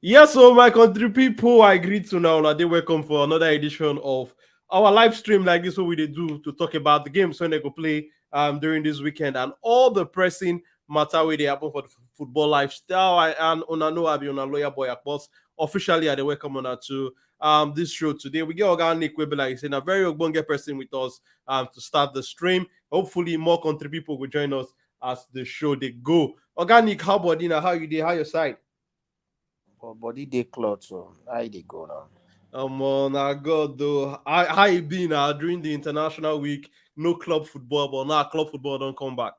Yes, so my country people, I greet to now. They welcome for another edition of our live stream like this, what we they do to talk about the games when they go play during this weekend and all the pressing matter where they happen for the football lifestyle. And on know I be on a lawyer boy boss. Officially, I they welcome on to this show today. We get organic we be like saying a very ogbonge person with us to start the stream. Hopefully, more country people will join us as the show they go. Organic, how about dinner? How you did? How your side? But body dey cloth, so how they go now? Now God though, how you been during the international week? No club football, but now club football don't come back.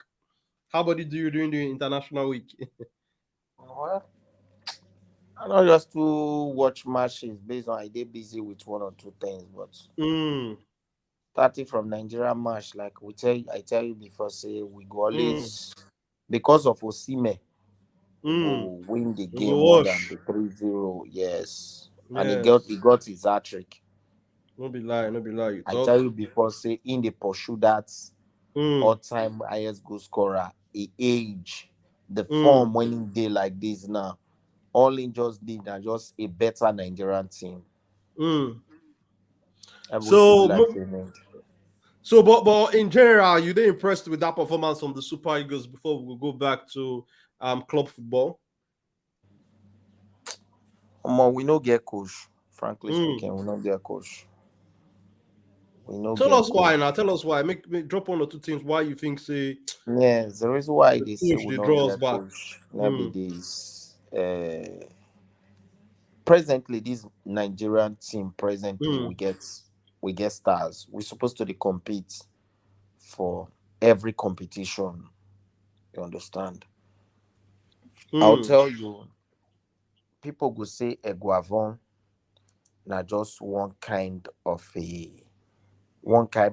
How about it do you during the international week? Well, I not just to watch matches based on I dey busy with one or two things, but mm, starting from Nigerian match, like I tell you before, say we go mm, always because of Osime, we mm. go win the You game go more than wash. the 3-0. Yes. And he Yes. got his hat trick. No be lie, no be lie. You I tell talk. you before, say in the pursue that Mm, all-time highest goal scorer, he age, the mm, form when he day like this now. All in just need are just a better Nigerian team. mm. Everything be So like saying but in general, you they impressed with that performance from the Super Eagles before we go back to club football? we no get coach. Frankly Mm. speaking, we no get coach. We no Tell get us why coach. now. Tell us why. Make drop one or two things why you think say Yes, the reason why the they say coach we they no draw us get back. coach every Mm, day is presently this Nigerian team presently mm, we get stars. We're supposed to dey compete for every competition. You understand? I'll mm, tell you, people go say Eguavon na just one kind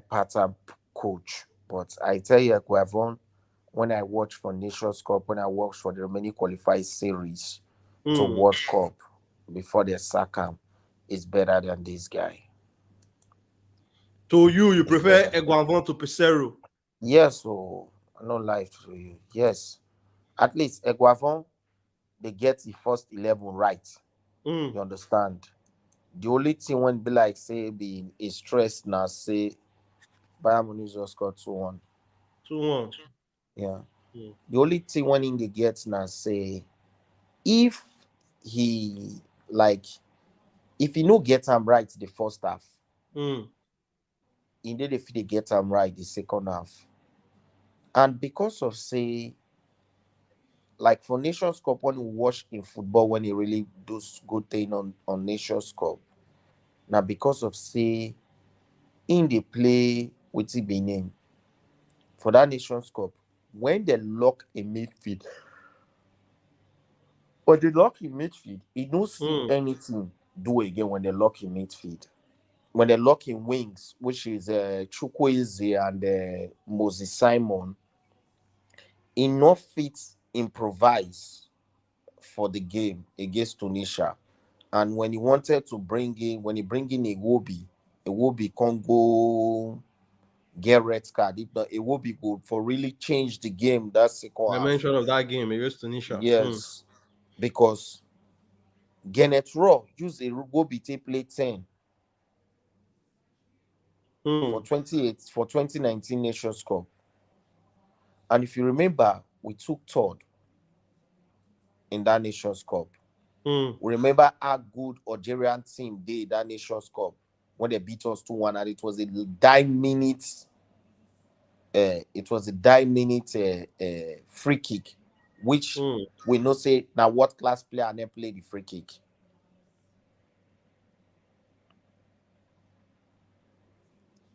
pattern coach. But I tell you, Eguavon, when I watch for Nations Cup, when I watch for the remaining qualified series to mm. World Cup before they sack him, is better than this guy. To you It's prefer better. Eguavon to Pesero. Yes, so no lie to you. Yes. At least Eguavon, they get the first 11 right. Mm, You understand? The only thing when be like say being a stress now say Bayern Munich just scored 2-1. 2-1. Yeah. Mm, The only thing when in the get now say if he like if he no get him right the first half, mm, indeed if they get him right the second half. And because of say like for Nations Cup when we watch in football when he really does good thing on Nations Cup. Now because of say in the play with the Benin for that Nations Cup, when they lock in midfield, but they lock in midfield, he don't see mm, anything do again when they lock in midfield. When they lock in wings, which is Chukwueze and Moses Simon, enough fit improvise for the game against Tunisia. And when he wanted to when he bring in Iwobi can't go get red card. If not, Iwobi go for really change the game that second I half. mentioned of that game against Tunisia. Mm, Yes, because Gennett Raw use Iwobi to play 10 for mm, 28 for 2019 Nations Cup. And if you remember, we took third in that Nations Cup. mm, We remember how good Algerian team did that Nations Cup when they beat us 2-1, and it was a 9 minute free kick, which mm, we know say now what class player and then play the free kick.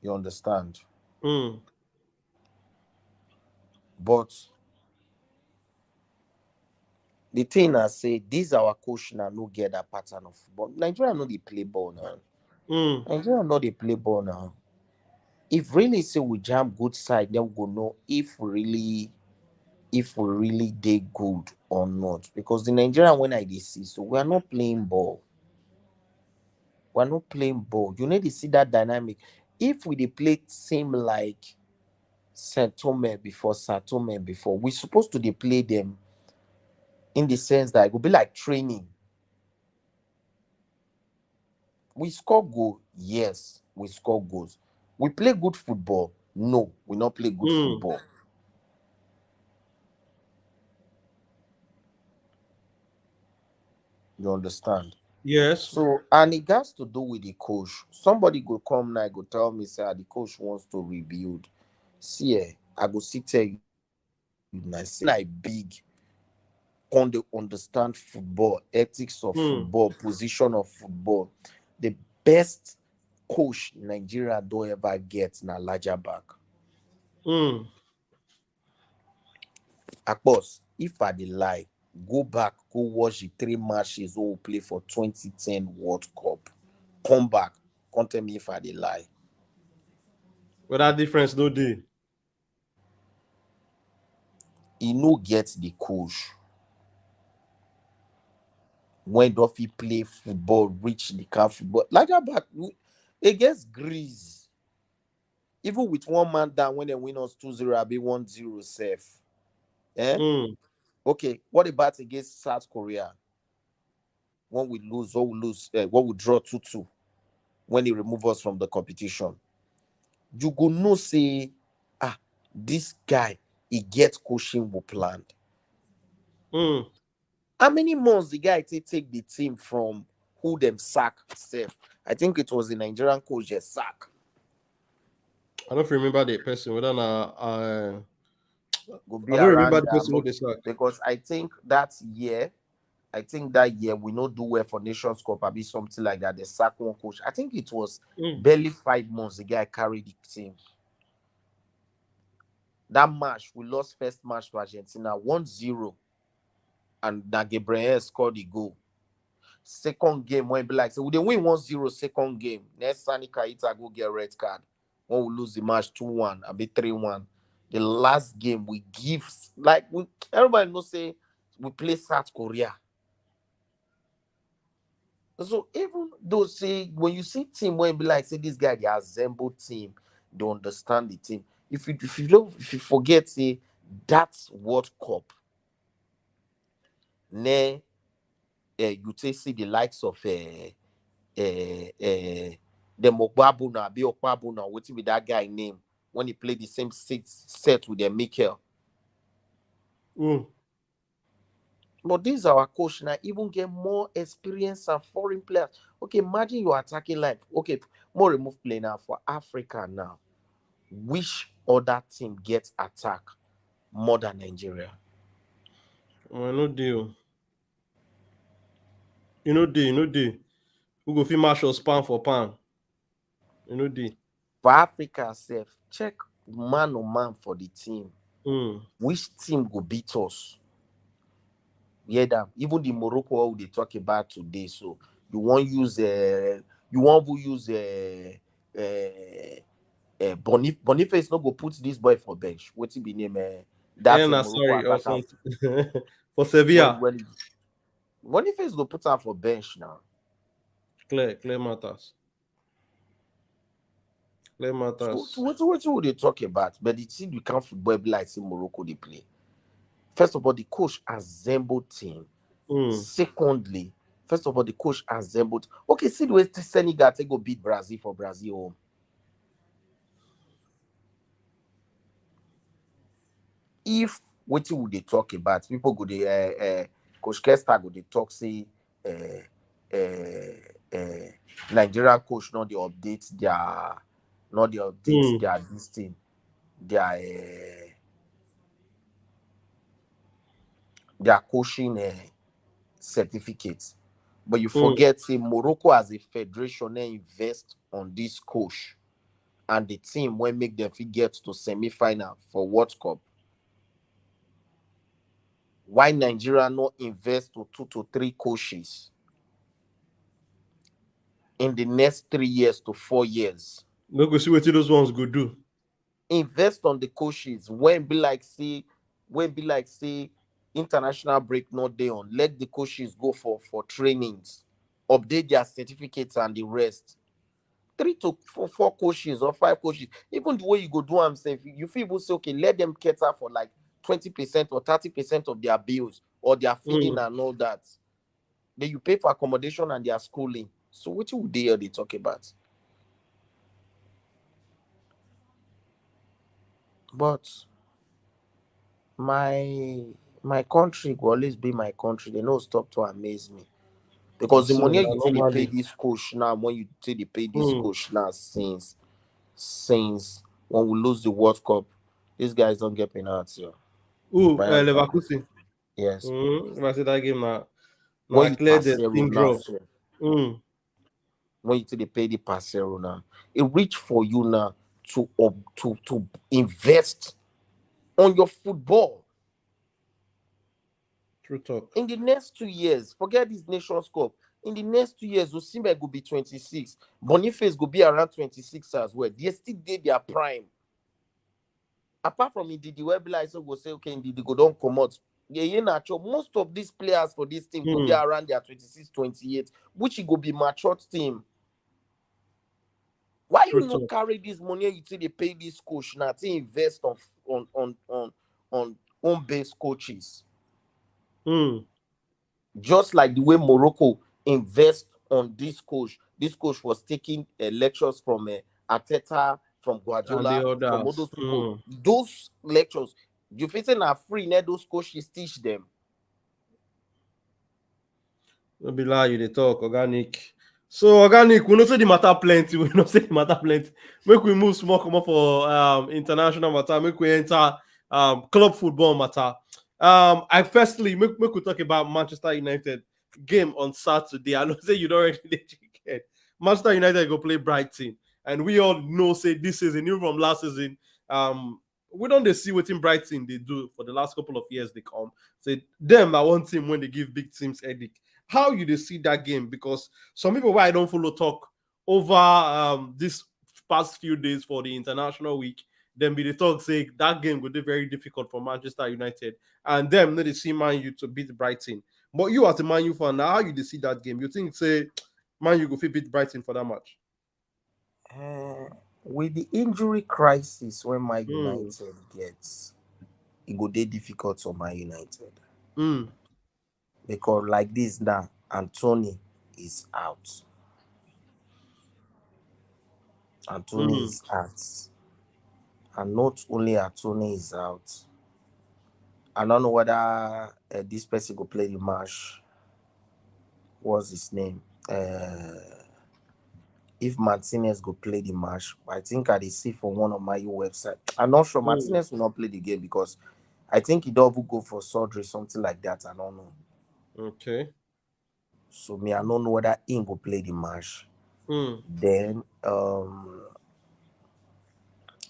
You understand? mm, But the thing I say, this our coach now no get that pattern of football. Nigeria know they play ball now. mm. Nigeria know they play ball now. If really say we jam good side, then we go know if we really did good or not. Because the Nigerian when I dey see, so we are not playing ball. We are not playing ball. You need to see that dynamic. If we dey play same like Saint Tome before, we supposed to dey play them in the sense that it will be like training. We score goal, yes, we score goals. We play good football, no, we not play good Mm. football. You understand? Yes. So, and it has to do with the coach. Somebody go come now, go tell me, say, the coach wants to rebuild. See, I go sit tell you now, say, like big, on the understand football, ethics of Mm. football, position of football. The best coach Nigeria don't ever get na larger back. Mm. Of course, if I dey lie, go back, go watch the 3 matches we play for 2010 World Cup. Come back, come tell me if I dey lie. But that difference no day. He no get the coach when Duffy play football, reach the kind football. Larger back, against Greece, even with one man down when they win us 2-0, I be 1-0 safe. Eh? Mm. Okay, what about against South Korea? When we lose, what we draw 2-2, when they remove us from the competition. You go know say, this guy, he gets coaching we planned. Mm. How many months the guy take the team from who them sack safe? I think it was the Nigerian coach just sack. I don't remember the person. Whether Go I be don't remember around the that, person who they sack. because I think that year we not do well for Nations Cup, or be something like that. The sack one coach. I think it was Mm. barely 5 months the guy carried the team. That match, we lost first match to Argentina 1-0, and na Gabriel scored the goal. Second game, when be like, so we dey win 1-0 second game. Next Sani Kaita go get red card. When we lose the match 2-1, a bit 3-1. The last game we give, like, everybody know say we play South Korea. So even though say when you see team when be like say this guy they assemble team, they understand the team. If you forget say that World Cup, ne you take see the likes of the Mogbabuna, Abi Okpabuna, what be that guy name when he played the same set with the Mikel. Mm. But this our coach now even get more experience than foreign players. Okay, imagine your attacking line. Okay, more remove play now for Africa now. Which other team gets attack more than Nigeria? Oh, no deal. You know day. You know day. Who go fit match us pan for pan? You know day. For Africa self, check man on man for the team. Mm. Which team go beat us? Yeah, that even the Morocco we they talk about today. So you want use you want to use Boniface no go put this boy for bench. What's it be name? That And Morocco sorry, or attacker. something. For Sevilla. When Boniface go put her for bench now. Clear matters. Clear So matters. what would they talk about? But the team we can't football be like in Morocco they play. First of all, the coach assembled team. Mm. Secondly, first of all, the coach assembled. Okay, see the way Senegal take go beat Brazil for Brazil home. If what would they talk about? People go they Coach Kester go they talk say Nigerian coach not the updates Mm. their this thing their coaching certificates. But you Mm. forget, say Morocco as a federation invest on this coach and the team when make them fit get to semi-final for World Cup. Why Nigeria not invest to 2 to 3 coaches in the next 3 years to 4 years? No go see what those ones go do. Invest on the coaches when be like say international break not day on. Let the coaches go for trainings, update their certificates and the rest. 3 to 4 coaches or 5 coaches, even the way you go do them say you feel even say okay, let them cater for like 20% or 30% of their bills or their feeding Mm. and all that. Then you pay for accommodation and their schooling. So what would they talk about? But my my country will always be my country. They no stop to amaze me. Because the So money you take they pay normally, this coach now, when you take they pay this coach now since when we lose the World Cup, these guys don't get penalty. Bayern don't get. Leverkusen. Yes. If I say that game now, When I you clear pass the zero team now, draw. so Mm, when you take they pay the pass zero now, it reach for you now to invest on your football true talk. in the next 2 years. Forget this Nations Cup. In the next 2 years, Osimhen will be 26. Boniface will be around 26 as well. They still did their prime. Apart from Ndidi, where be like so go say okay, Ndidi go don't come out. Yeah, natural. Most of these players for this team go be around their 26, 28, which it go be matured team. Why True you not talk. carry this money you say they pay this coach now to invest on home based coaches? Mm, Just like the way Morocco invest on this coach. This coach was taking lectures from Ateta, from and the Guardiola, from all others. those people. Those lectures, you fit are free, now those coaches teach them. No be lie, you dey talk organic. So organic, we know say the matter plenty. We know say the matter plenty. Make we move small, come up for international matter. Make we enter club football matter. I firstly make we talk about Manchester United game on Saturday. I know say you don't already the chicken. Manchester United go play Brighton, and we all know say this season, even from last season, we don't dey see what in Brighton they do for the last couple of years. They come say them are one team when they give big teams headache. How you see that game? Because some people why I don't follow talk over this past few days for the international week, then be the talk say that game would be very difficult for Manchester United and them need to see Man U to beat Brighton. But you as a Man U fan, now how you see that game? You think say Man U go fit beat Brighton for that match? With the injury crisis when my Mm, United gets, it go dey difficult for my United. mm, Because like this now, Anthony is out. Anthony mm, is out. And not only Anthony is out, I don't know whether this person go play the match. What's his name? If Martinez go play the match, I think I did see for one of my website. I'm not sure mm. Martinez will not play the game because I think he don't go for surgery, something like that. I don't know. Okay. So me, I don't know whether he go play the match. Mm, Then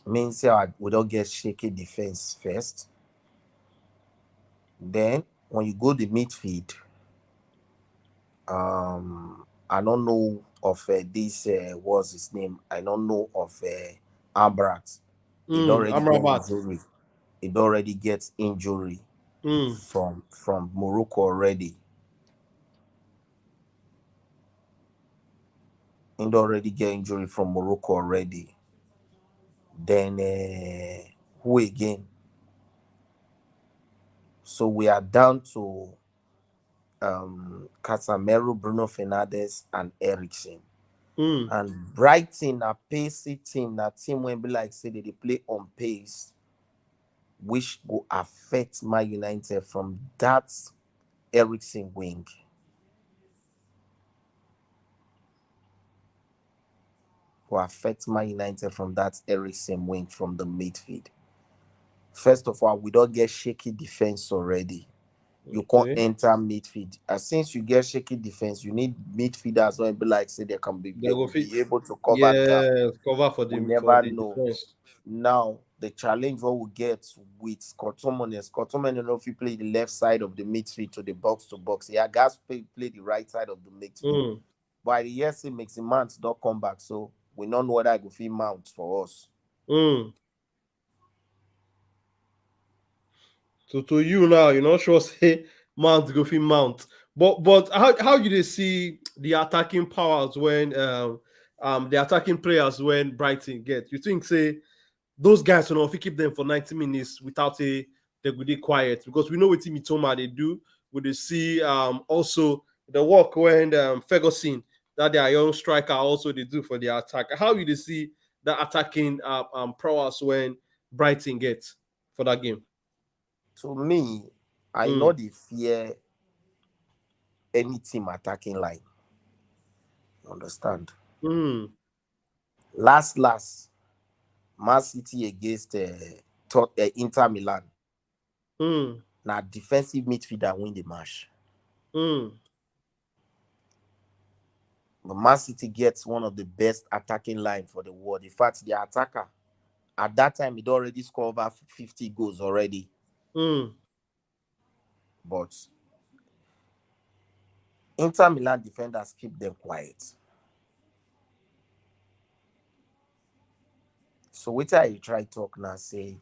means we don't get shaky defense first. Then when you go the midfield, I don't know of this what's his name. I don't know of Ambrat. He don't already get Amrabat. injury. He don't already get injury Mm, from Morocco already. He don't already get injury from Morocco already. Then who again? So we are down to Casemiro, Bruno Fernandes, and Eriksen. mm, And Brighton, a pacey team, that team when be like say they play on pace, which will affect my United from that Eriksen wing. Will affect my United from that Eriksen wing from the midfield. First of all, we don't get shaky defense already. You can't okay. enter midfield. And since you get shaky defense, you need midfielders when be like say They they go will fit. be able to cover gap. Yes, cover We for never the know. defense. Now the challenge what we get with Kotoman you know if you play the left side of the midfield to box. Yeah, guys play the right side of the midfield. Mm, But the years it makes the mount don't come back. So we don't know whether I go feel mount for us. mm. So to you now, you're not sure say Mount go fit Mount. But how you they see the attacking powers when the attacking players when Brighton get? You think say those guys you know if you keep them for 90 minutes without a they go dey quiet because we know what Mitoma they do. We they see also the work when Ferguson that their young striker also they do for their attack. How you see the attacking prowess when Brighton gets for that game? To me, I know Mm. the fear any team attacking line. Understand? Mm. Last, Man City against Inter Milan. Mm. Now defensive midfielder win the match. Mm. But Man City gets one of the best attacking line for the world. In fact, the attacker at that time he'd already scored over 50 goals already. Mm. But Inter Milan defenders keep them quiet. So what I try talk now say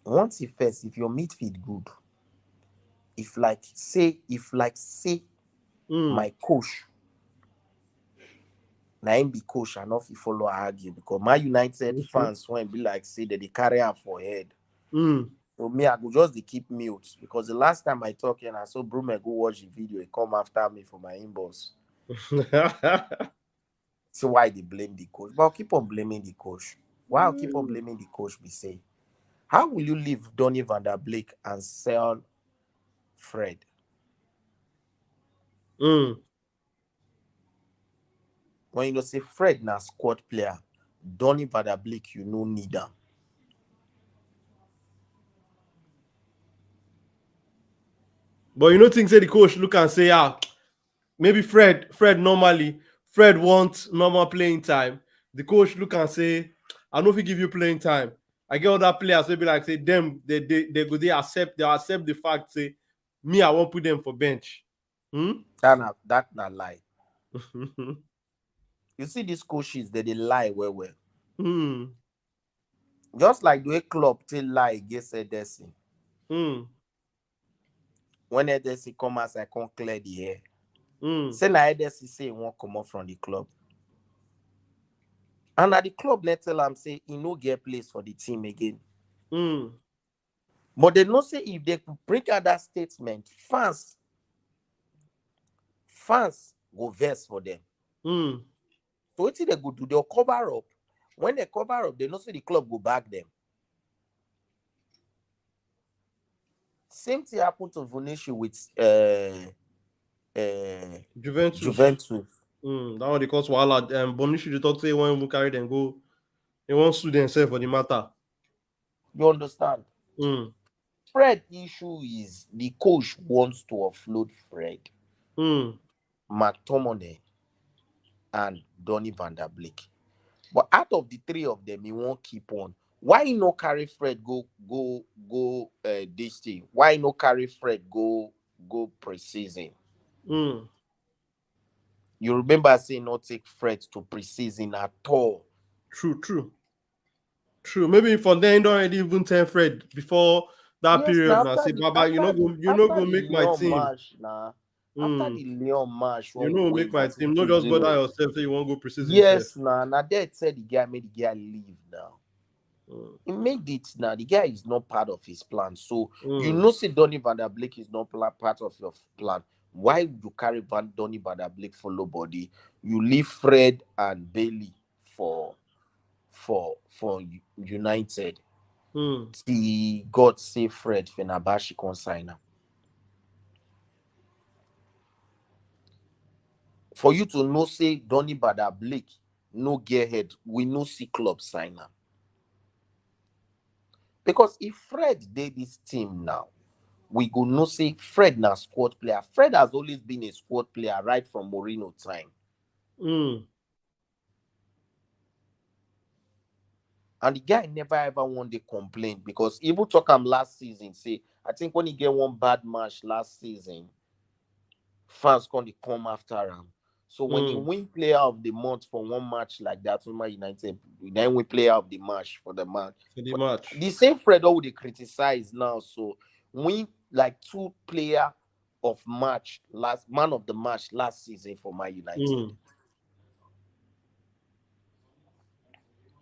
once if your midfield good, if say Mm. my coach, now him be coach and not follow argue because my United Mhm. fans when be like say that they carry her for head. Mm. So me, I go just they keep mute because the last time I talk and I saw Brume go watch the video, he come after me for my inbox. So why they blame the coach? But I'll keep on blaming the coach. Why I'll keep on blaming the coach? We say, how will you leave Donny van der Beek and sell Fred? Mm. When you say Fred na squad player, Donny van der Beek, you no need him. But you know, things say the coach look and say, maybe Fred normally, Fred wants normal playing time. The coach look and say, I know if he give you playing time. I get other players will be like say them they go they accept the fact say me I won't put them for bench. Hmm? That na lie. You see these coaches, they lie well. Hmm. Just like the way club till lie against Edison. Hmm. When Edison come as I can't clear the air. Hmm. Say na Edison say he won't come out from the club. And at the club, they tell him say he no get place for the team again. Hmm. But they know say if they bring out that statement, fans go vex for them. Hmm. So what they go do? They'll cover up. When they cover up, they know say the club go back them. Same thing happened to Vinicius with Juventus. Juventus. That one they cause wahala. Bonucci they talk say when we carry them go, they won't sue themselves for the matter. You understand? Hmm. Fred issue is the coach wants to offload Fred, Hmm. McTominay, and Donny van der Beek. But out of the three of them, he won't keep on. Why no carry Fred go this thing? Why no carry Fred go preseason? Hmm. You remember saying not take Fred to preseason at all. True. Maybe for them don't already even tell Fred before that Yes, period now now. Say, Baba, you know after go the make my Leon team. match now. After Hmm. the Leon match You when we know make win my I team. think Not just bother 2-0. yourself say you won't go preseason safe. Yes, now that said the guy made the guy leave now. Hmm. He made it now. The guy is not part of his plan. So you Hmm. know, say Donny van der Beek is not part of your plan. Why would you carry Donny van der Beek follow body? You leave Fred and Bailey for United. Hmm. See, God save Fred Fenerbahce consigner. For you to know, say Donny van der Beek no get head, we no see club signer. Because if Fred did this team now, we go no say Fred na squad player. Fred has always been a squad player right from Mourinho time. Hmm. And the guy never ever won the complaint because even talk him last season, say, I think when he get one bad match last season, fans come after him. So when he Hmm. win player of the month for one match like that, when United, then we player of the match for the match. For the But match. the same Fred who they criticize now. So win like two player of match last man of the match last season for my United. Hmm.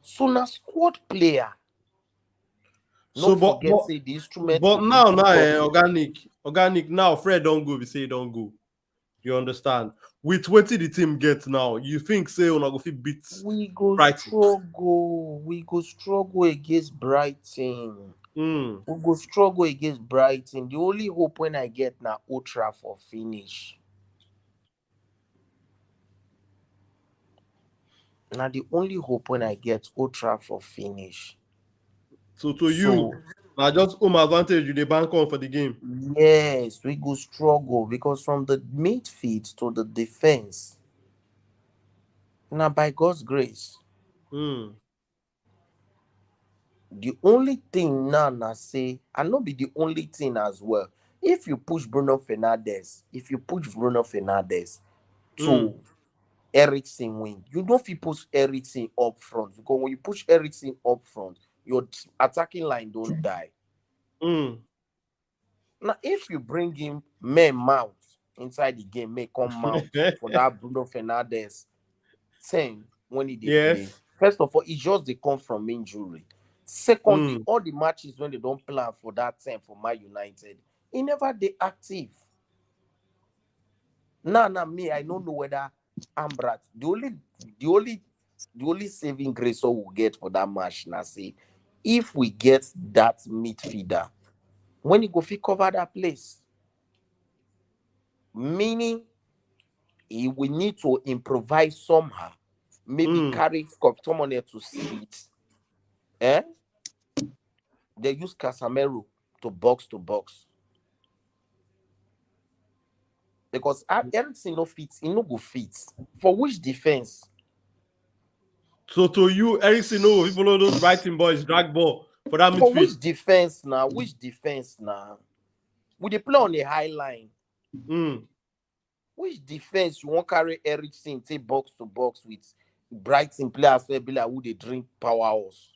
So now squad player. No So forget say the instrument but for beating now top team. organic now Fred don't go. We say he don't go. You understand? With what the team gets now, you think say una go fit beat We go Brighton? struggle. We go struggle against Brighton. Mm. We go struggle against Brighton. The only hope when I get na Ultra for finish. Now the only hope when I get Ultra for finish. So to you, So now just home advantage you the bank on for the game. yes, we go struggle because from the midfield to the defense, now by God's grace, Mm. the only thing now na say, and not be the only thing as well. If you push Bruno Fernandes Mm. to Eriksen wing, you don't fit push Eriksen up front because when you push Eriksen up front, your attacking line don't die. Mm. Now, if you bring him men mount inside the game, may come mount for that Bruno Fernandes 10 when he dey play. Yes. First of all, it just they come from injury. Secondly, Mm. all the matches when they don't plan for that 10 for Man United, he never they active. Now, me, I don't know whether Ambrat, the only, the only saving grace we'll get for that match, now say, if we get that midfielder, when he go fit cover that place, meaning he will need to improvise somehow, maybe Mm. carry someone there to sit. Eh? They use Casemiro to box because Eriksen no fit, he no go fit. For which defense? So to you, Ericsson, no, if follow those Brighton boys drag ball for that For midfield. which defense now? Which defense now? We dey play on a high line. Mm. Which defense you want carry Eriksen take box to box with Brighton players wey be like who they drink powerhouse?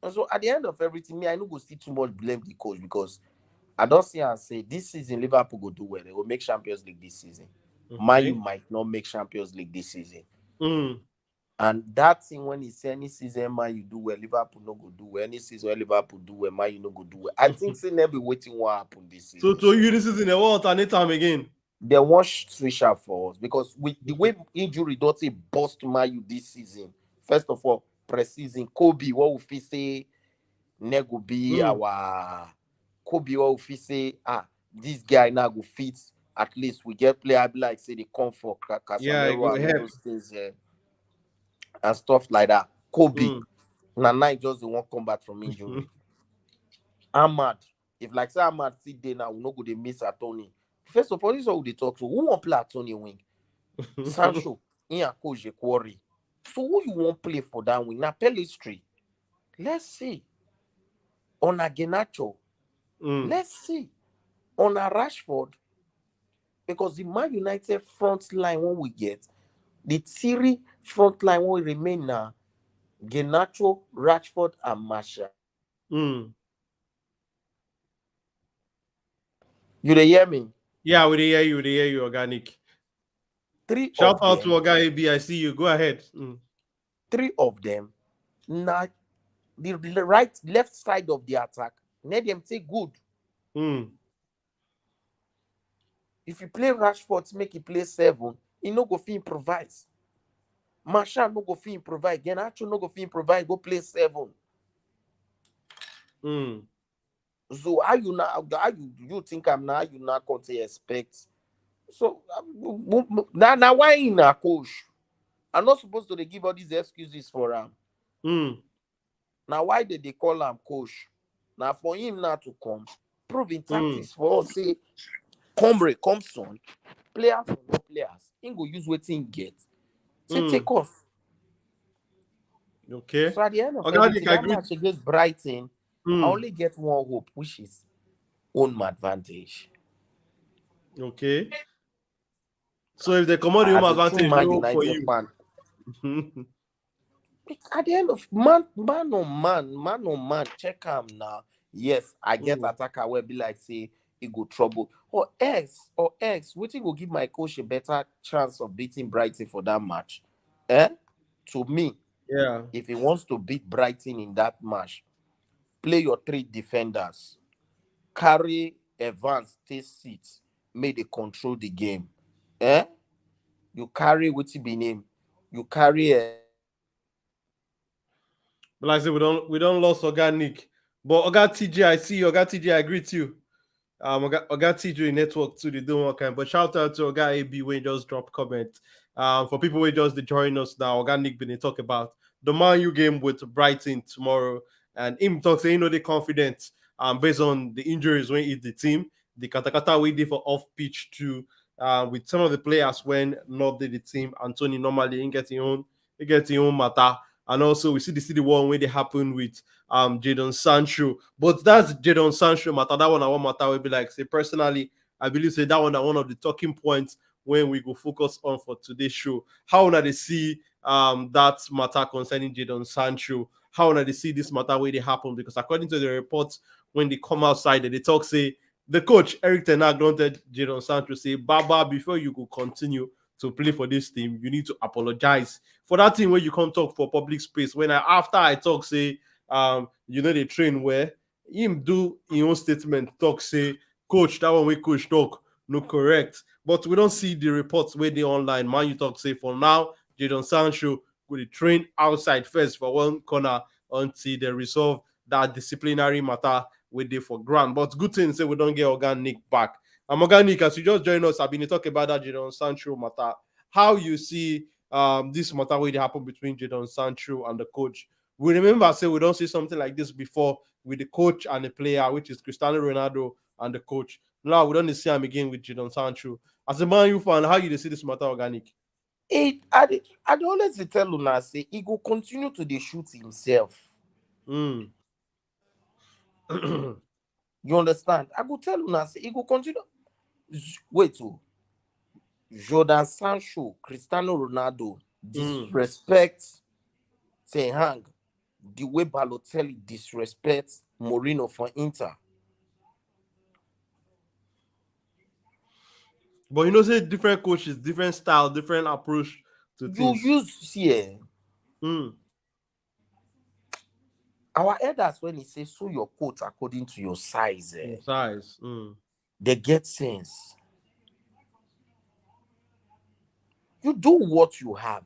And so at the end of everything, me I no go still too much blame the coach because I don't see and say this season Liverpool go do well. They will make Champions League this season. Man, you Okay. might not make Champions League this season. Mm. And that thing when he say any season man you do well, Liverpool no go do well. Any season where Liverpool do well, man you no go do well. I think say never be waiting what happen this So season. to So you, this is in a won't alternate time again. they want switch up for us because with the way injury don't say bust man you this season. First of all, pre-season Kobe, what we say nego be Mm. our Kobe what we say this guy now go fit at least we get player be like say they come for Yeah, it go Casemiro and all help. those things and stuff like that. Kobe Mm. Nana just the one come back from injury. Ahmad, if like say Ahmad sit there now, we no go they miss Tony. First of all, this is what they talk to. Who want play Tony wing? Sancho, in a coach quarry. So who you want play for that wing? Now Pelistri. Let's see. On a Genacho. Mm. Let's see. On a Rashford. Because the Man United front line when we get, the Serie front line when we remain now, Genacho, Rashford, and Marshall. Mm. You dey hear me? Yeah, we dey hear you, organic. Three Shout of out to them, Oga AB. I see you. Go ahead. Mm. three of them, now the right left side of the attack, let them take good. Mm. If you play Rashford, make it play 7, he no go fit improvise. Marshall no go fit improvise. Genacho no go fit improvise. Go play 7. Mm. So how you now? How you think I'm now? You not going to expect? So now why in a coach? I'm not supposed to dey give all these excuses for him. Mm. Now why did they call him coach? Now for him now to come, proving Mm. tactics for us. Say, come son, players or no players, he go use what he get. Say take Mm. off. Okay. So at the end of Organic, everything, I that agree. match against Brighton, I Mm. only get one hope, which is home advantage. Okay. So if they come out the home As a true advantage, Man no hope for United you. fan, at the end of man on man, check him now. Yes, I get Mm. attacker where be like say he go trouble. Or else, what will give my coach a better chance of beating Brighton for that match? Eh? To me, Yeah. if he wants to beat Brighton in that match, play your 3 defenders. Carry Evans take seat, make they control the game. Eh? You carry what be name? You carry But like I said, we don't lost organic. But Oga TJ, I see you. Oga TJ, I agree with you. Oga TJ network too, they do one kind. But shout out to Oga AB when just drop comment. For people who just join us now, Organic been talk about the Man U game with Brighton tomorrow, and him talk say they confident. Based on the injuries when hit the team, the katakata we did for off pitch too. With some of the players when not did the team, Anthony normally he get his own matter. And also we see the one when they happen with Jadon Sancho. But that's Jadon Sancho matter. That one I want matter will be like say personally, I believe say that one are one of the talking points when we go focus on for today's show. How now they see that matter concerning Jadon Sancho? How now they see this matter where they happen? Because according to the reports, when they come outside, they talk say the coach Eric Ten Hag don't tell Jadon Sancho say, Baba, before you go continue to play for this team, you need to apologize for that thing where you can't talk for public space. When after I talk say they train where him do his own statement talk say coach that one way coach talk no correct, but we don't see the reports where they online. Man, you talk say for now Jadon Sancho could train outside first for one corner until they resolve that disciplinary matter with they for ground. But good thing say we don't get organic back. Organic, as you just join us, I've been talking about that Jadon Sancho matter. How you see this matter where they happen between Jadon Sancho and the coach? We remember say we don't see something like this before with the coach and the player, which is Cristiano Ronaldo and the coach. Now we don't see him again with Jadon Sancho. As a Man U fan, how you see this matter organic? I dey always dey tell una say he go continue to dey shoot himself. Mm. You understand? I go tell una say he go continue. Wait, oh, Jordan Sancho, Cristiano Ronaldo Mm. disrespect Ten Hag the way Balotelli disrespects Mourinho for Inter. But say different coaches, different style, different approach to You things. use here Mm. our elders when he say sew your coat according to your size, Size. Mm. they get sense. You do what you have.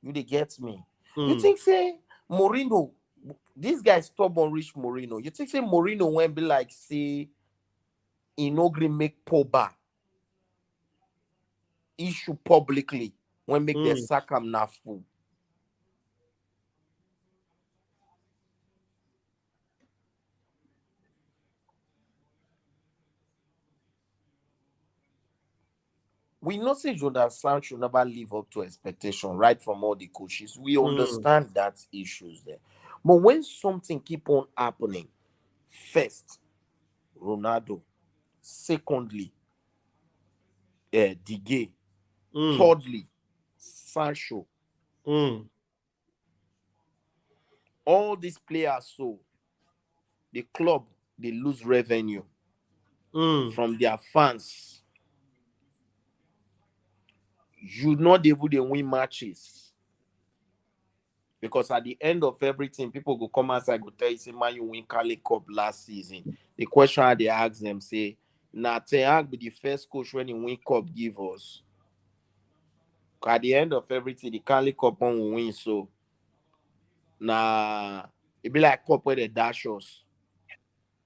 You they get me. You Mm. think say Mourinho, this guy stubborn reach Mourinho. You think say Mourinho when be like say he no gree make Pogba issue publicly when make the Mm. sack him na fool. We know say Jordan Sancho never live up to expectation right from all the coaches. We Mm. understand that issues there. But when something keep on happening, first, Ronaldo, secondly, Dige, Mm. thirdly, Sancho, Mm. all these players, so the club, they lose revenue Mm. from their fans. You not able to win matches. Because at the end of everything, people go come outside, go tell you, say, man, you win Cali Cup last season. The question how they ask them, say, nah, Ten Hag be the first coach when he win Cup give us. At the end of everything, the Cali Cup one will win, so nah, it be like Cup where they dash us.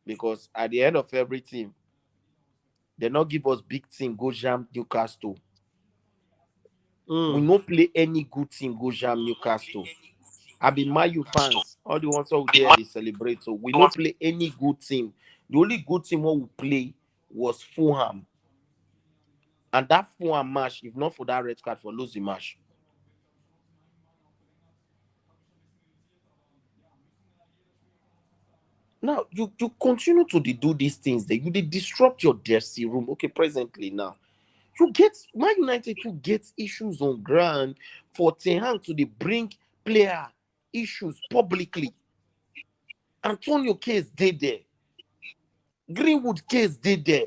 Because at the end of everything, they not give us big team, go jam Newcastle. We Mm. no play any good team, go jam Newcastle. I be Mayu fans. All the ones out there they celebrate. So we don't play any good team. The only good team what we play was Fulham. And that Fulham match, if not for that red card, for lose the match. Now you continue to do these things there. You they disrupt your dressing room. Okay, presently now. You get Man United to get issues on ground for Ten Hag to they bring player issues publicly. Antonio case did there. Greenwood case did there.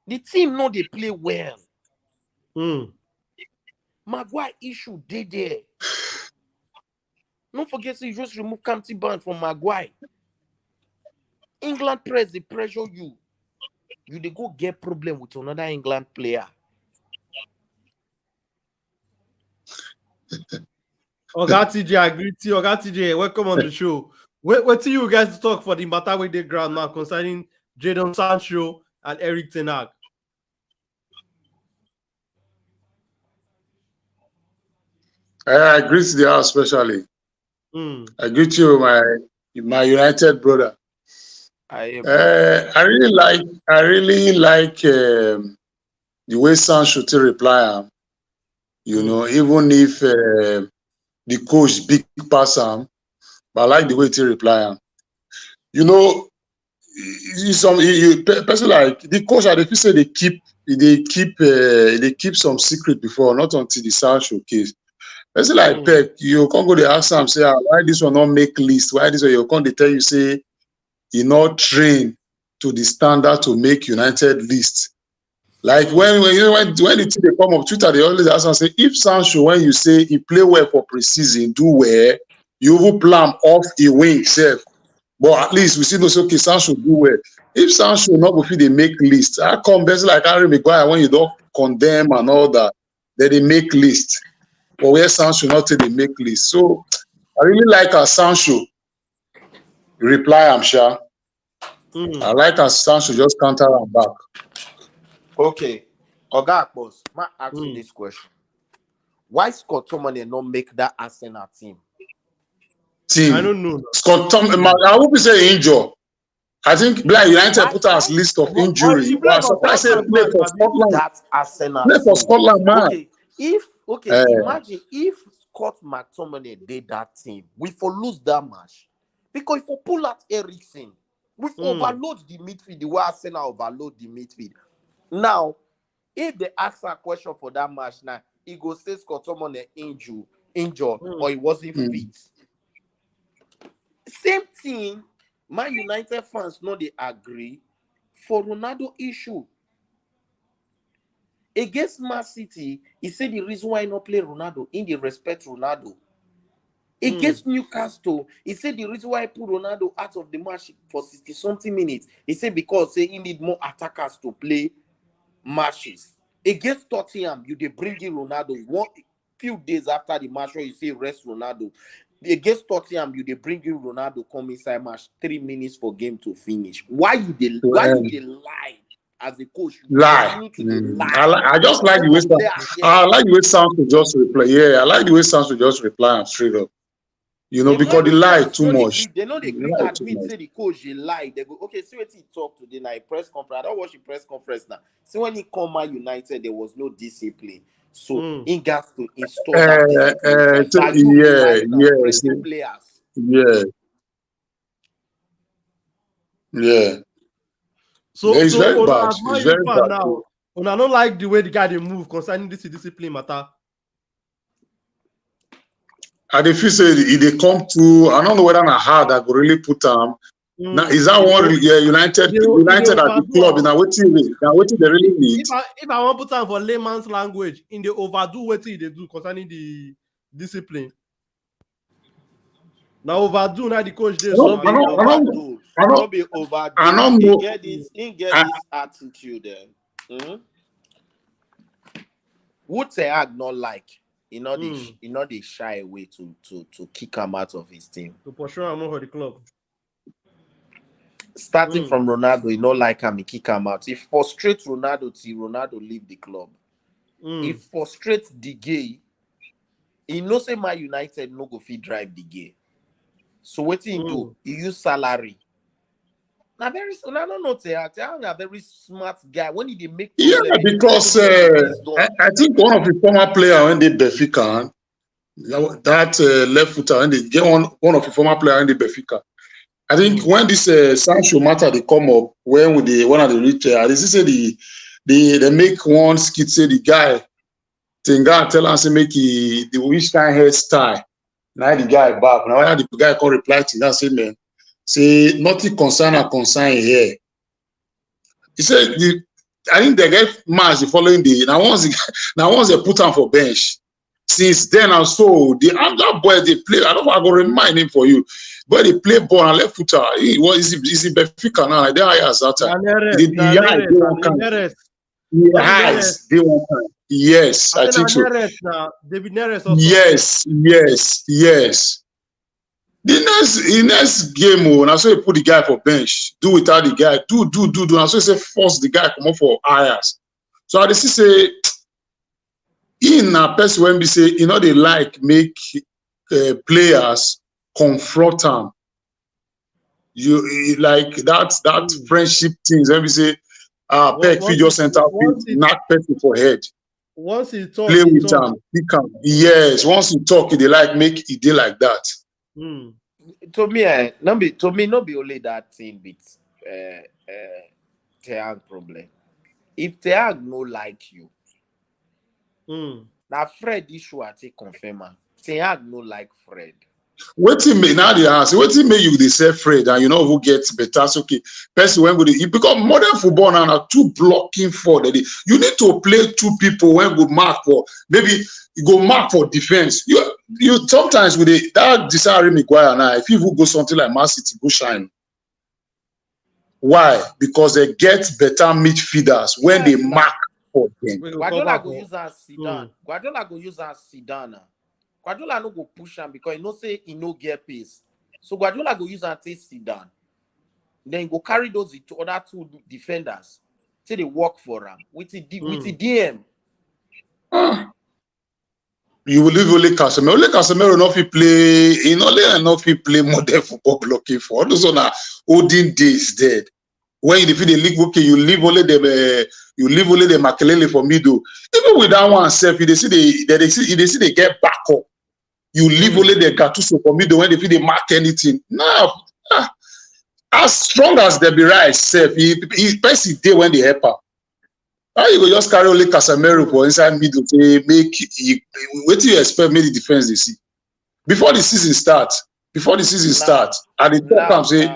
The team know they play well. Mm. Maguire issue did there. Don't forget, so you just remove Campty Band from Maguire. England press, they pressure you. You they go get problem with another England player. Oga TJ, I agree to you. Oga TJ, welcome on the show. Wait till you guys talk for the matter with the ground now concerning Jadon Sancho and Eric Ten Hag. I greet the house especially. I greet you, my United brother. I really like the way Sancho to reply. You know, even if the coach big pass him, but I like the way to reply. You know, person like the coach, I feel say they keep some secret before, not until the Sancho case. Person like Pep, you can't go to ask him, say, why this one not make list? Why this one you can't tell you say he not trained to the standard to make United list. Like when the team they come up Twitter, they always ask and say, if Sancho, when you say he play well for preseason, do well, you will plan off a wing itself. But at least we see no okay, Sancho do well. If Sancho not go fit they make list, I come best like Harry Maguire when you don't condemn and all that, then they make list. But where Sancho not till they make list. So I really like our Sancho reply, I'm sure. I like our Sancho just counter and back. Okay. Oga boss, ma ask you this question. Why Scott Tomlin not make that Arsenal team? I don't know. Scott Tomlin, I hope he say injured. I think Black United put us list of injury. But I'm surprised he play for Scotland. That Arsenal play for Scotland, man. Okay, imagine if Scott McTominay did that team, we for lose that match. Because if we pull out Eriksen, we overload the midfield, the way Arsenal overload the midfield. Now, if they ask a question for that match now, he go say Scott Tomlin injured or he wasn't fit. Same thing, Man United fans know they agree for Ronaldo issue. Against Man City, he said the reason why he not play Ronaldo, in the respect Ronaldo. Against Newcastle, he said the reason why he put Ronaldo out of the match for 60-something minutes, he said because he need more attackers to play matches. Against Tottenham, they bring in Ronaldo. One few days after the match, where you say rest Ronaldo. Against Tottenham, they bring in Ronaldo come inside match 3 minutes for game to finish. Why you lie as a coach? Lie. I just like the way I like the way Sancho just reply. Yeah, I like the way Sancho just reply straight up. You know, because they lie too much. They know they agree admit say the coach they lie. They go, okay, see what he talked today now, press conference. I don't watch the press conference now. See when he come Man United, there was no discipline. So he got to install that discipline. Yeah. So it's very bad. It's very bad now. And I don't like the way the guy they move concerning this discipline matter. And if you say they come to, I don't know whether I hard I could really put now is that one United at the club in what they really need. If I want to put them for layman's language, in the overdo what they do concerning the discipline. Now overdo now the coach they don't be overdo. I don't know. He get this attitude there. Would say I not like. He not they shy away to kick him out of his team. To pursue him over the club. Starting from Ronaldo, he not like him, he kick him out. He frustrates Ronaldo till Ronaldo leave the club. He frustrates the gay. He knows say Man United no go fit drive the gay. So what he do? He use salary. Now I don't know. I'm a very smart guy. When he make because I think one of the former players when they Benfica, that left footer when they get one of the former players in the Benfica. I think when this Sancho matter they come up when with the one of the rich they say they make one skit say the guy tell us say make the which kind hairstyle. Now the guy back. Now when the guy can reply to that say man. Say nothing concern here. He said I think they get match the following day. Now once they put him for bench. Since then and so, the other boy they play. I don't know if I go remind him for you, but they play ball and left footer. He's in Benfica now. Like they hire as that time. The eye they one kind. The eyes they one kind. Yes, I think so. David Neres also. Yes. The next game, when I saw you put the guy for bench, do without the guy, do. And I saw you say force the guy come up for hires. So I just say in a person when we say they like make players confront them. You like that friendship things when we say Peck feed your center field, knock person for head. Once he talk, play with him, pick him. Yes, once you talk, they like make it deal like that. To me, not be only that thing with Teag problem. If Teag no like you, now Fred issue I take confirm. Teag no like Fred. Wetin make now they ask? Wetin make you dey say Fred and who gets better? So, okay, person when go dey because modern football now are two blocking for you need to play two people when go mark for maybe you go mark for defense. You sometimes with that Desire Maguire now if you go something like Man City go shine. Why? Because they get better midfielders when they mark for them. Guardiola go use as Zidane. Guardiola go use as Zidane. Guardiola no go push him because he say he no get pace. So Guardiola go use and take Zidane. Then go carry those other two defenders till they work for him with the DM. You will leave only Casemiro. Only Casemiro not fit play. He not fit play modern football blocking for. Those are olden days dead. When you defeat the league, okay, you leave only the Makelele for middle. Even with that one self, they see they get back up. You leave only the Gattuso for middle when they mark anything. Now, as strong as they be right self, he best day when they help her. How you go just carry only Casemiro for inside middle to make what do you expect? Make the defense they see before the season starts. At the top time say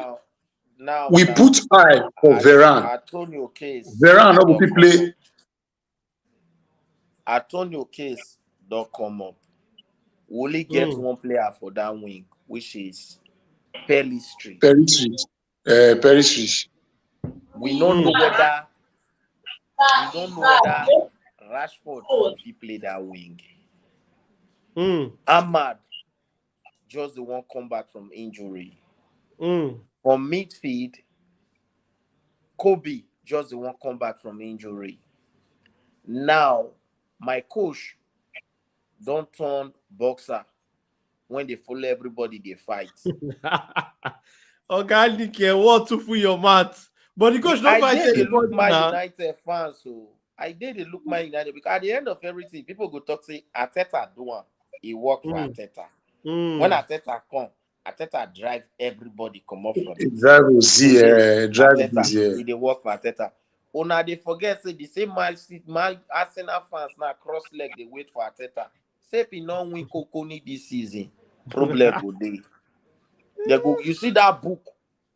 we put eye for Varane. Antonio case. Varane no go play. Antonio case don't come up. We only get one player for that wing, which is Peristri. Peristri. We don't know whether Rashford if he play that wing. Ahmad just the one come back from injury. From midfield, Kobe just the one come back from injury. Now, my coach don't turn boxer when they follow everybody they fight. Okay, what to for your mat? But the coach don't fight anybody now. United fans, so I did look my United because at the end of everything, people go talk say Arteta do one. He work for Arteta. When Arteta come, Arteta drive everybody come off from it. Drive He work for Arteta. Una they forget say the same my Arsenal fans now cross leg they wait for Arteta. Say if he not win Kokoni this season, problem go dey. They go. You see that book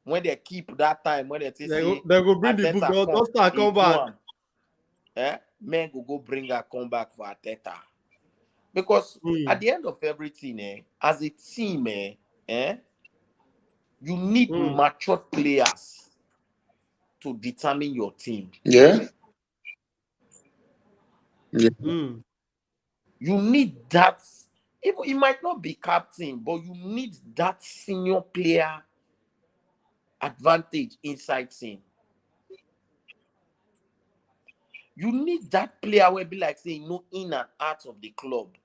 when they keep that time when they go bring the book. Don't start come back. Men go bring a comeback for Arteta because at the end of everything, as a team, you need mature players to determine your team. Yeah. You need that. Even it might not be captain, but you need that senior player advantage inside team. You need that player where be like saying no in and out of the club.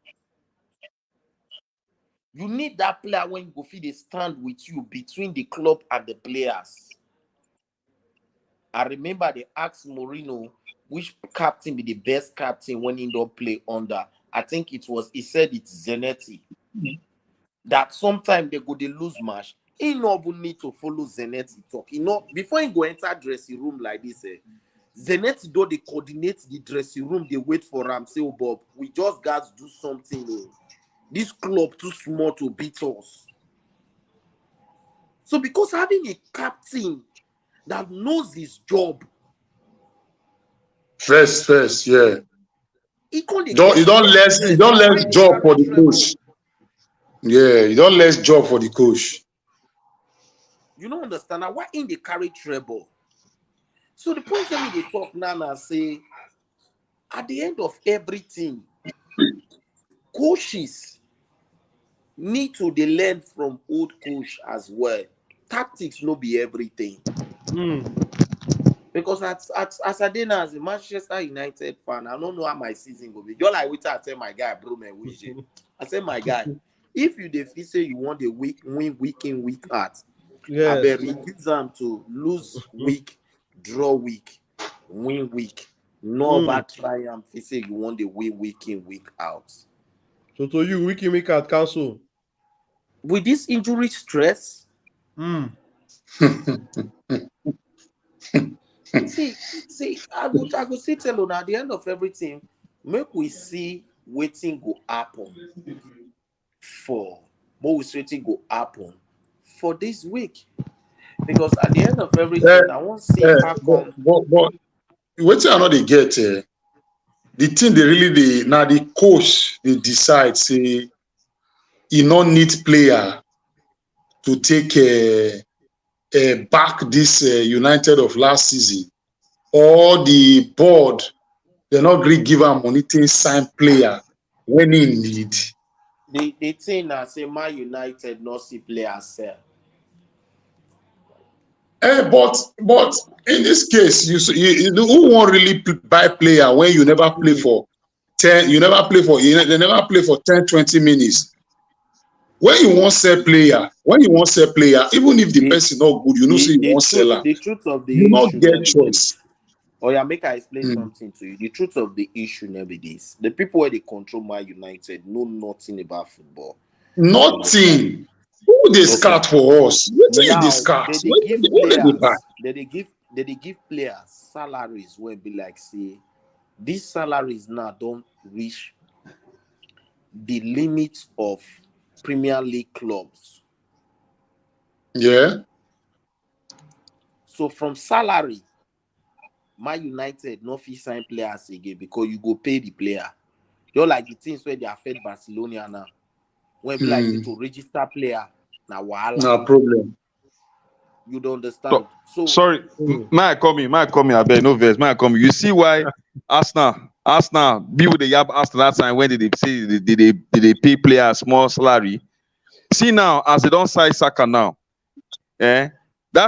You need that player when you go feed a stand with you between the club and the players. I remember they asked Mourinho which captain be the best captain when he don't play under. I think he said it's Zanetti. That sometimes they lose match. He no even need to follow Zanetti talk. Before he go enter dressing room like this, Zanetti though they coordinate the dressing room, they wait for him. Say, oh Bob, we just got to do something. This club too small to beat us. So because having a captain that knows his job. First, yeah. He can't You don't less job for the coach. Yeah, you don't less job for the coach. You don't understand now why in they carry treble. So the point that they talk now say at the end of everything, coaches need to they learn from old coach as well. Tactics no be everything. Because as I did as a Manchester United fan, I don't know how my season will be. Just like which I tell my guy, bro, man, I said, my guy, if you defeat say you want a win week in, week out, I bet reduce them to lose week, draw week, win week. No over triumph. If say you want the win week in, week out. So to you, week in, week out, cancel. With this injury stress, see, I go say tell you at the end of everything, make we see waiting go happen for this week. Because at the end of everything, I won't see how come. But what I know they get the thing they really now the coach they decide say he not need player to take back this United of last season, or the board they not really give him money to sign player when he need. The thing I say Man United not see players sell. But in this case, you who won't really buy player when you never play for 10, they never play for 10, 20 minutes. When you want sell player, even if the person not good, you know say you want seller. The truth of the you issue not get choice. Or yeah, make I explain something to you. The truth of the issue never is the people where they control Man United know nothing about football. Nothing. Who they scout for us? What do they scout? They give players salaries where be like say these salaries now don't reach the limit of Premier League clubs. Yeah. So from salary, Man United no fee sign players again because you go pay the player. You're like the things where they affect Barcelona now. When be like to register player, now no problem. You don't understand. So sorry, may I come in? I beg no verse. May I come in? You see why Arsenal be with the yab Arsenal that time when did they say did they pay players small salary? See now as they don't sign Saka now, that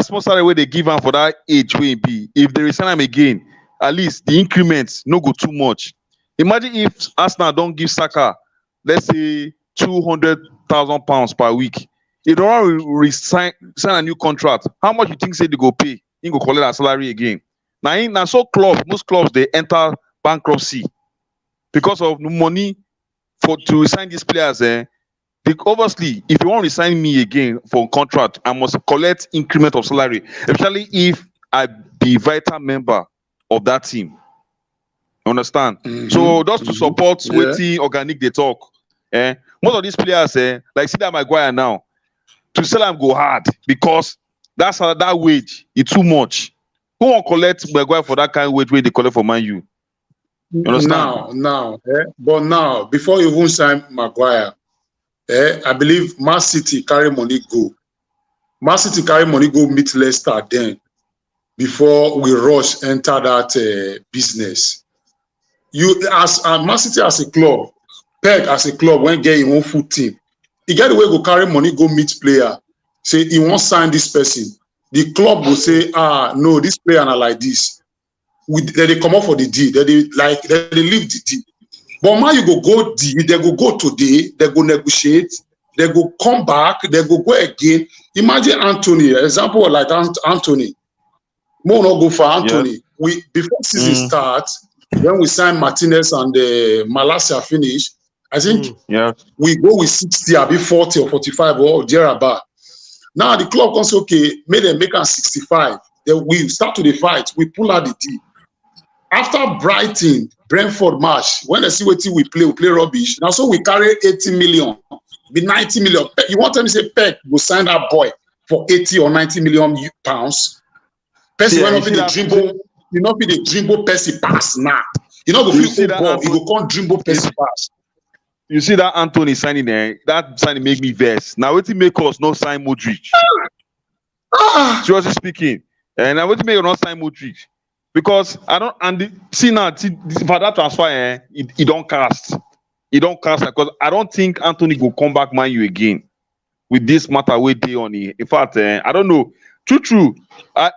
small salary where they give him for that age will be if they resign him again, at least the increments no go too much. Imagine if Arsenal don't give Saka, let's say £200,000 per week. He don't sign a new contract. How much you think say they go pay? He go collect that salary again. Now so most clubs they enter bankruptcy because of no money to sign these players. Obviously, if you want to resign me again for contract, I must collect increment of salary, especially if I be vital member of that team. Understand? So just to support waiting organic they talk. Most of these players, like see that Maguire now, to sell them go hard because that wage is too much. Who won't collect Maguire for that kind of wage where they collect for Man U? You understand? But now, before you even sign Maguire, I believe Man City carry money go. Man City carry money go meet Leicester then before we rush enter that business. You as Man City as a club, Peg as a club when get your own full team. He get the way go carry money go meet player. Say he won't sign this person. The club will say, no, this player not like this. They come up for the deal. They leave the deal. But man, you go deal. They go today. They go negotiate. They go come back. They go again. Imagine Anthony. Example like Anthony. More not go for Anthony. Yeah. We before season starts. When we sign Martinez and Malacia finish, I think we go with 60, I'll be 40 or 45 or thereabout. Now the club comes okay, make them 65. Then we start to the fight, we pull out the deal. After Brighton, Brentford match, when they see what we play rubbish. Now so we carry 80 million, be 90 million. You want to say Pep will sign that boy for 80 or 90 million pounds? Person will not be the Jimbo. You not be the Jimbo Percy pass now. You know, go You feel see that football. You Anthony, go come dream person pass. you see that Anthony signing there. That signing make me vex. Now what make us not sign Modric? Ah, Seriously speaking, and I want to make us not sign Modric because I don't. And see now, for that transfer, it don't cast. It don't cast because I don't think Anthony will come back Man U again with this matter wey dey on it. In fact, I don't know. True.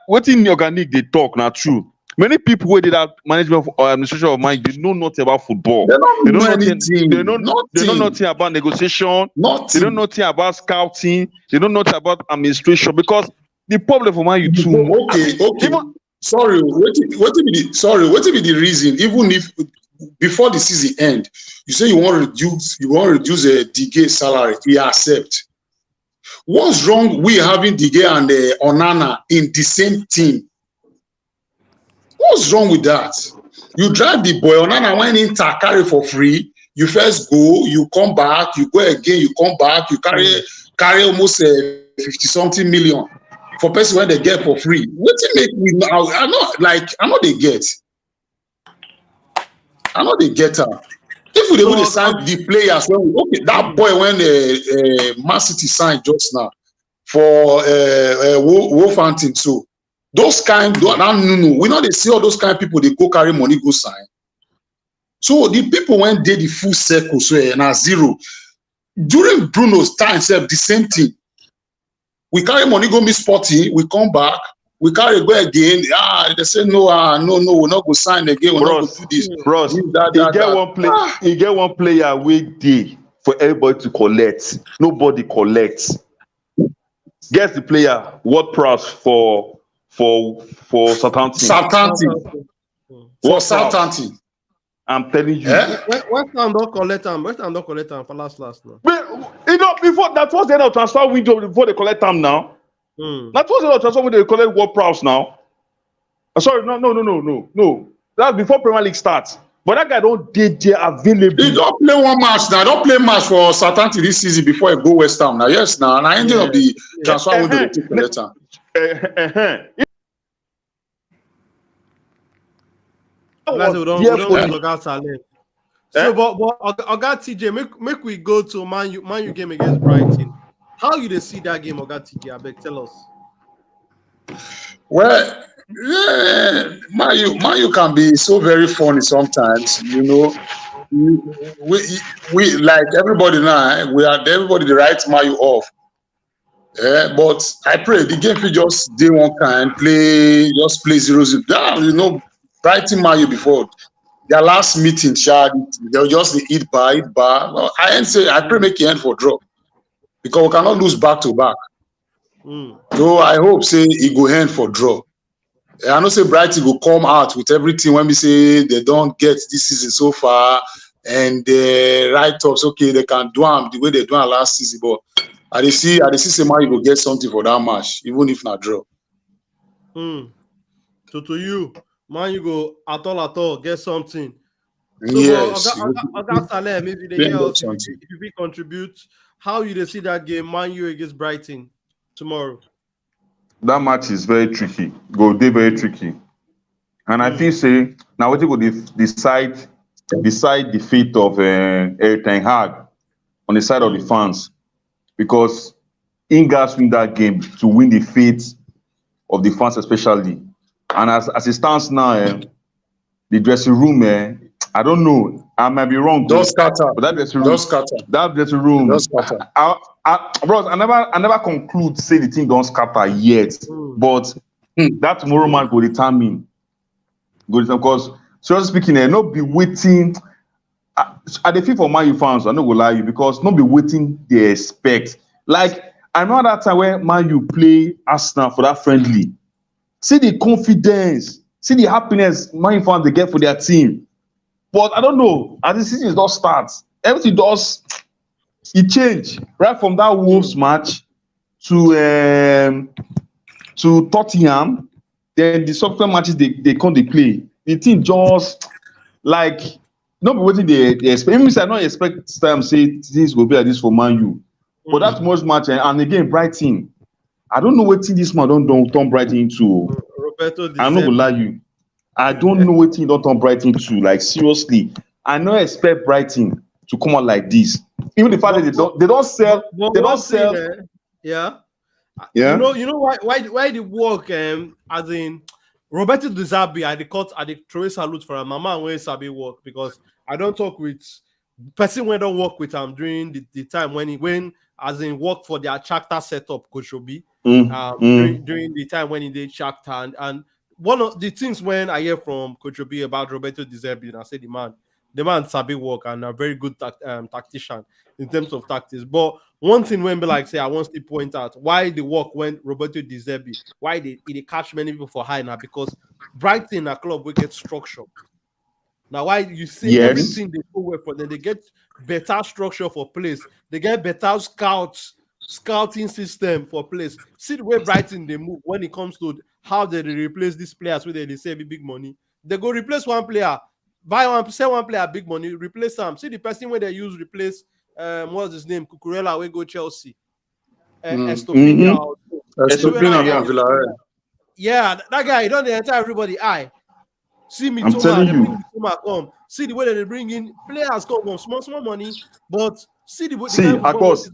Wetin organic they talk now true. Many people wey did that management or administration of Man U, they know nothing about football. they don't They know know nothing. They anything. know nothing about negotiation. They know Nothing. nothing about scouting. They know nothing about administration because the problem for Man U too much. Okay. Even Sorry, what be the reason? Even if before the season end, you say you want to reduce the DK salary, we accept. What's wrong with having DK and Onana in the same team? What's wrong with that? You drive the boy, Onana went in carry for free. You first go, you come back, you go again, you come back, you carry almost 50 something million for person when they get for free. What it make me now? I know they get. I know they get her. If we So, even sign the players when that boy when Man City signed just now for Wolverhampton, so those kind no. We know they see all those kind of people they go carry money go sign. So the people when did the full circle so now zero during Bruno's time the same thing. We carry money go miss sporting, we come back. We carry go again. They say no, we're not go sign again. We're not go do this. Bros, he get one player wey dey for everybody to collect. Nobody collects. Guess the player. What price for Southampton? Southampton. For Southampton. I'm telling you. West Ham don't collect them. West Ham don't collect them for last now. But, you know, before that was the end of transfer window before they collect them now. That was the end of transfer window they collect what price now. Sorry, no. That's before Premier League starts. But that guy don't dey there available. He don't play one match now. Don't play match for Southampton this season before he go West Ham now. Yes, now. And ending of the transfer window they take collect time. We don't look out talent. So, but Oga TJ, make we go to Man U game against Brighton. How you dey see that game, Oga TJ? I beg, tell us. Well, yeah, Man U can be so very funny sometimes. You know, we like everybody now. We are everybody the right Man U off. But I pray the game fit just day one kind play 0-0 down. You know, Brighton Man U before their last meeting, they'll just eat bar. No, I pray make it end for draw because we cannot lose back to back. So I hope say it go end for draw. I know say Brighton will come out with everything when we say they don't get this season so far and write-ups. Okay, they can do them the way they do them last season, but I see say Man U will get something for that match, even if not draw. So to you, Man U go at all get something. So Yes. Oga Saleh, maybe they hear us if you contribute. How you see that game, Man U against Brighton tomorrow? That match is very tricky. Go dey very tricky. And I feel say now what you go decide the fate of Erik ten Hag on the side of the fans. Because Ingers win that game to win the fate of the fans especially. And as it stands now, the dressing room, I don't know. I might be wrong. Don't scatter. But that dressing room. Don't scatter. Bros, I never conclude say the team don't scatter yet. But that tomorrow man will determine. Because seriously speaking, not be waiting. I dey feel for Man U fans, I no go lie you, because not be waiting they expect. Like I remember that time when Man U play Arsenal for that friendly. See the confidence, see the happiness Man U fans they get for their team. But I don't know, as the season does start, everything does it change right from that Wolves match to Tottenham. Then the subsequent matches they come they play. The team just like not be waiting they expect. Even if I don't expect time say things will be like this for Man U. But that most match and again Brighton. I don't know what this man don't turn Brighton into. Roberto I'm not gonna lie you. I don't know what he don't turn Brighton to. Like seriously, I don't expect Brighton to come out like this. Even the fact that they don't sell, But they one don't sell. thing, yeah. Yeah. You know why the work as in Roberto De Zerbi at the throw salute for a mama when Sabi work, because I don't talk with person when don't work with him during the time when as in work for their Shakhtar setup, Coach Obi, during the time when he did Shakhtar, and one of the things when I hear from Coach Obi about Roberto De Zerbi, and I say the man Sabi work and a very good tactician in terms of tactics. But one thing when be like say I want to point out why the work when Roberto De Zerbi, why they catch many people for high now, because Brighton a club will get structure. Now, why you see everything they go well for them, they get better structure for place, they get better scouting system for place. See the way Brighton they move when it comes to how they replace these players where they say big money. They go replace one player, buy one, sell one player big money, replace them. See the person where they use replace what's his name? Cucurella, we go Chelsea. Estopinian. Yeah, that guy, he don't enter everybody eye. See me, I'm telling you. Mitoma come. See the way they bring in players come from small money, but see the way of course.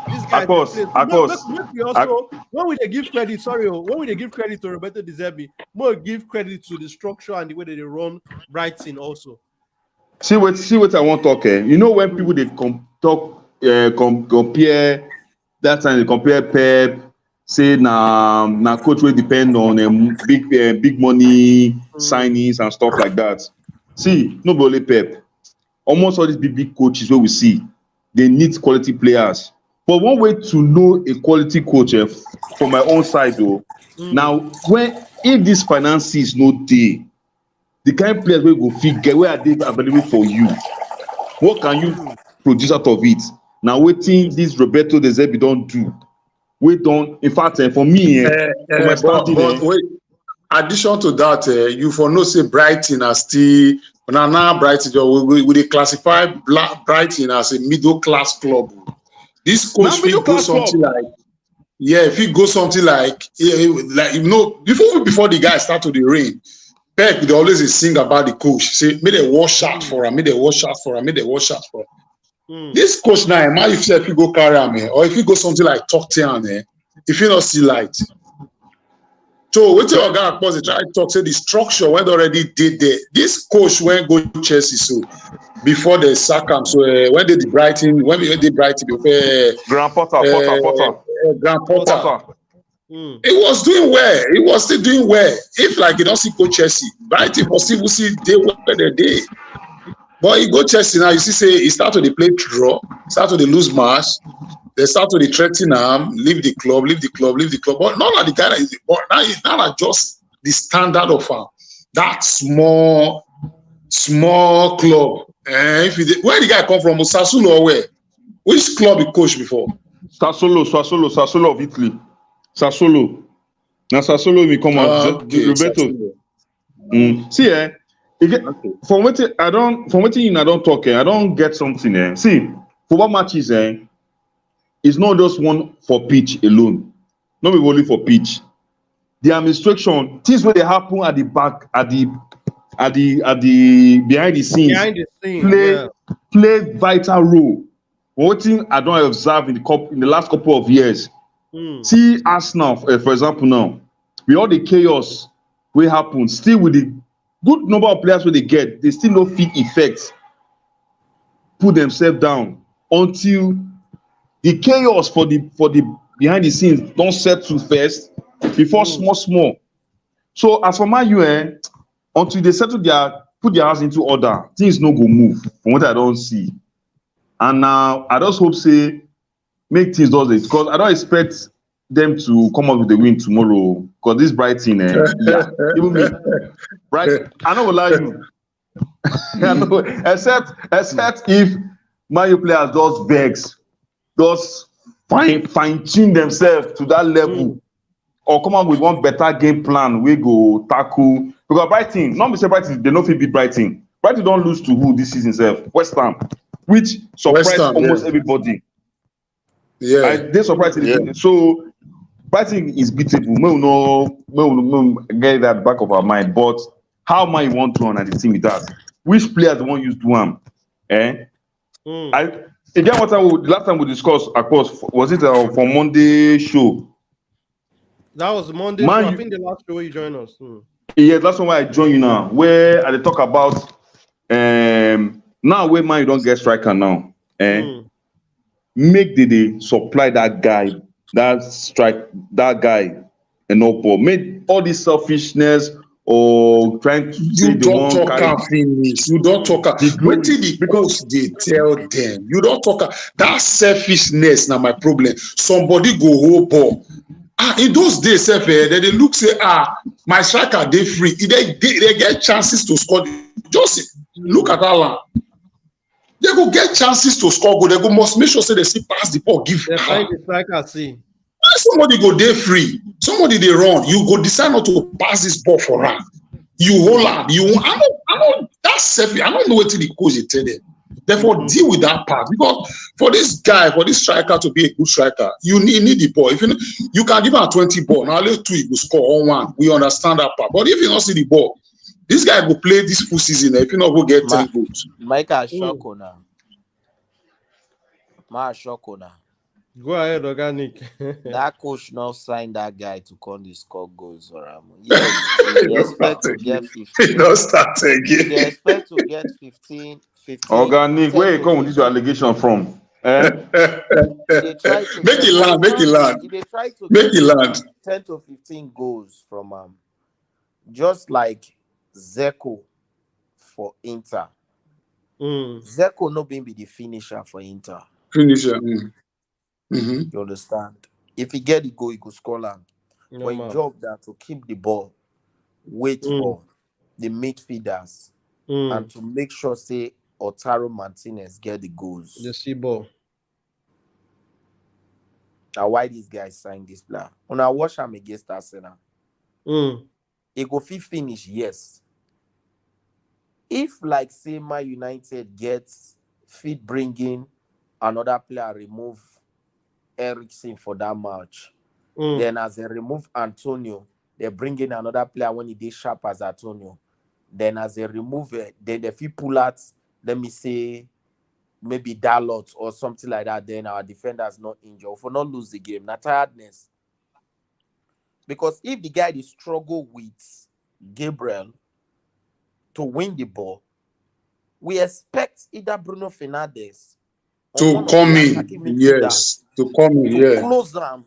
These guys. We also when we they give credit, when we they give credit to Roberto De Zerbi, more give credit to the structure and the way that they run Brighton also. See what I want to talk. You know when people they compare that time, they compare Pep, say now coach will depend on big money signings and stuff like that. See, no only Pep. Almost all these big coaches where we see, they need quality players. But one way to know a quality coach from my own side though, now if this finances no day, the kind of players we go figure where are they available for you? What can you produce out of it? Now waiting this Roberto De Zerbi don't do. We don't. In fact, for me, for my but wait. Addition to that, you for no say Brighton as still now Brighton we they classify Brighton as a middle class club. This coach will go something like if he goes something like before the guys start to the rain, Pep they always sing about the coach. Say may they wash out for him, may they wash out for him, may they wash out for him. This coach now, if you go carry him, or if you go something like Tottenham, if you not see light. So what your guy was try to talk say the structure when already did there. This coach went go Chelsea so before the Saka. So when they did Brighton, before Graham Potter. Graham Potter. It was doing well. It was still doing well. If like you don't see coach Chelsea, Brighton was still see they were the day. But you go Chelsea now, you see say he start to the play draw, start to the lose match. They start to the threatening him, leave the club. But not like the guy that now just the standard of that small club. Where the guy come from? Sassuolo or where? Which club he coached before? Sassuolo of Italy. Sassuolo. Now Sassuolo will come out. Roberto. See, from what I don't talk. I don't get something. See, football matches. It's not just one for pitch alone. Not only for pitch. The administration, things where they happen at the back, at the behind the scenes, play vital role. One thing I don't observe in the last couple of years. See Arsenal, for example, now with all the chaos will happen, still with the good number of players where they get, they still no fit effects. Put themselves down until the chaos for the behind the scenes don't settle first before small. So as for my UN, until they settle put their house into order, things no go move from what I don't see. And now I just hope say make things does it because I don't expect them to come up with the win tomorrow. Because this Brighton, even me, Brighton, I don't lie you. I know, except if Man U players just fine-tune themselves to that level or come up with one better game plan we go tackle because Brighton, not say Brighton, they no fit beat Brighton. Brighton don't lose to who this season itself? West Ham, which surprised almost everybody. They surprised so Brighton is beatable. We no get that back of our mind, but how man you want to run and the team with us. Which players want use do am? I again what time last time we discussed across was it for Monday show? That was Monday show. I Man, think the last show you joined us. yeah, that's why I join you now. Where I dey talk about now where man you don't get striker now. Make they supply that guy, that guy enough ball. Make all this selfishness or trying to say You they don't want talk carry and finish. You don't talk. the glory. Wait till the Because coach they tell them. You don't talk. That selfishness now my problem. Somebody go hold ball. In those days, they look say my striker they free. They get chances to score. Just look at Haaland. They go get chances to score goal. They go must make sure say they see pass the ball. Give They find the striker. See, somebody go there free. Somebody they run. You go decide not to pass this ball for run. You hold on. I don't. That's selfish. I don't know what the coach tell them. Therefore, deal with that part because for this guy, for this striker to be a good striker, you need the ball. If you can give him 20 ball, now let's 2 you go score on 1. We understand that part. But if you don't see the ball, this guy will play this full season. If you not go get 10 goals, Mike Ashoko now. Ma Ashoko now. go ahead, organic. That coach now signed that guy to come to score goals for him. Yes, they expect to get 15. don't start again. They expect to get 15. organic, 10 where you to come with this your 15. allegation from? Eh? They try to Make it land. Make it land. They try to Make get it land. 10 to 15 goals from just like Zeko for Inter. Zeko no being be the finisher for Inter. Finisher. You understand? If he get the goal, he go score land. No, but man. his job that to keep the ball, wait for the midfielders, and to make sure say Otaro Martinez get the goals. The sea ball. Now why these guys signed this player? When I watch him against Arsenal, he go fit finish, yes. If like say Man United gets fit bringing another player, remove Eriksen for that match. Then as they remove Antonio, they bring in another player when he did sharp as Antonio. Then as they remove it, then if you pull out, let me say, maybe Dalot or something like that, then our defenders not injured. For not lose the game, not tiredness. Because if the guy is struggle with Gabriel to win the ball, we expect either Bruno Fernandes to come in, yes, to come in, to close them,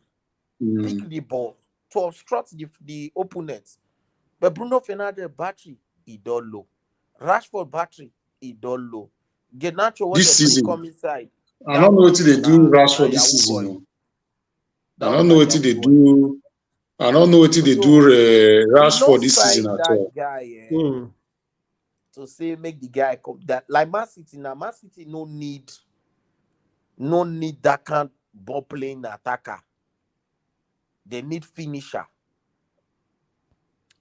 pick the ball, to obstruct the opponent. But Bruno Fernandes battery, he don't low. Rashford battery, he don't low. Garnacho, what this season, come inside. I don't know what they do Rashford this season. I don't know what they do. I don't know what they do Rashford this season at all. Guy, to say make the guy come that like Man City now. Man City no need that kind of ball playing attacker. They need finisher.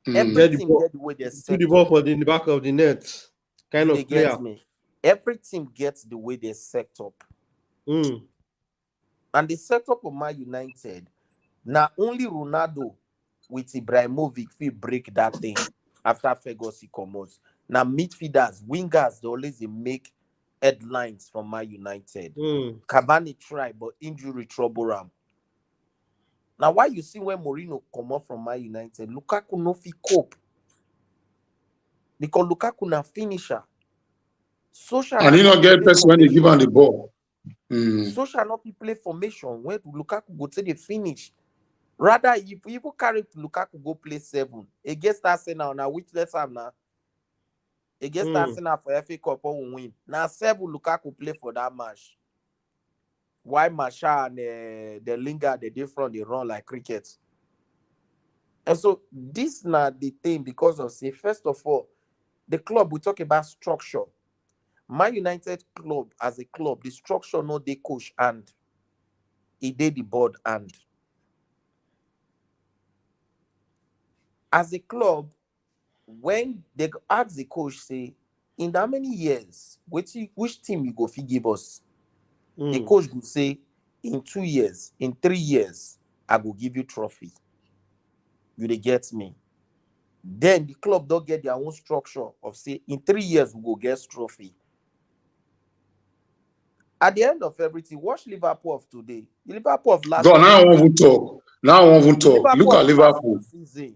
Everything get the way they set the ball for the back of the net. Kind of player. Every team gets the way they set up. And the setup of Man United, now only Ronaldo with Ibrahimovic will break that thing after Ferguson comes. Now midfielders, wingers, they always make headlines from Man United. Cavani tried, but injury trouble him. Now why you see when Mourinho come up from Man United, Lukaku no fit cope. Because Lukaku na finisher. Social and he not get person when they give him the ball. Social not play formation where Lukaku go to the finish. Rather, if you even carry Lukaku go play 7 against Arsenal now, which let's have now against Arsenal for FA Cup will win. Now 7 Lukaku play for that match. Why Masha and the Lingard they different, they run like cricket. And so this not the thing because of say first of all, the club we talk about structure. Man United club as a club, the structure no they coach and he did the board and as a club, when they ask the coach, say, in that many years, which team you go fi give us? The coach will say, in 2 years, in 3 years, I will give you trophy. You they get me. Then the club don't get their own structure of say in 3 years we go get trophy. At the end of everything, watch Liverpool of today. The Liverpool of last God, now I won't season. even talk. Now I won't even The talk. Look Liverpool at of last Liverpool. season.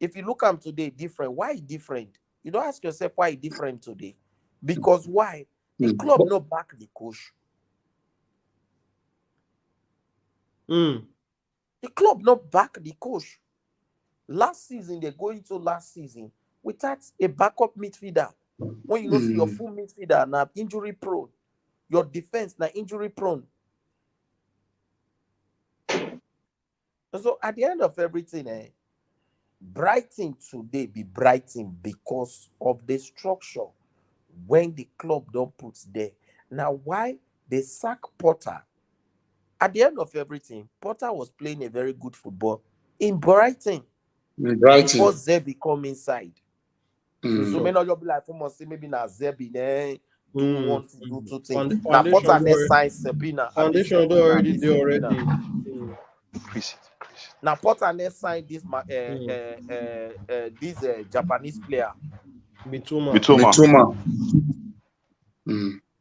If you look at today, different. Why different? You don't ask yourself why different today. Because why? The club But not back the coach. Mm. The club not back the coach. Last season, they go into last season without a backup midfielder. When you know see your full midfielder now injury prone, your defense now injury prone. And so at the end of everything, Brighton today be Brighton because of the structure when the club don't put there. Now, why they sack Potter? At the end of everything, Potter was playing a very good football in Brighton in before Brighton. Zebi come inside. So many of you be like, must say maybe now Zebi do one to do two things. Now Potter Foundation next sign Sabina. foundation Sabina, already this there Sabina. already. Mm. Now Potter next sign this this Japanese player. Mitoma. Mitoma.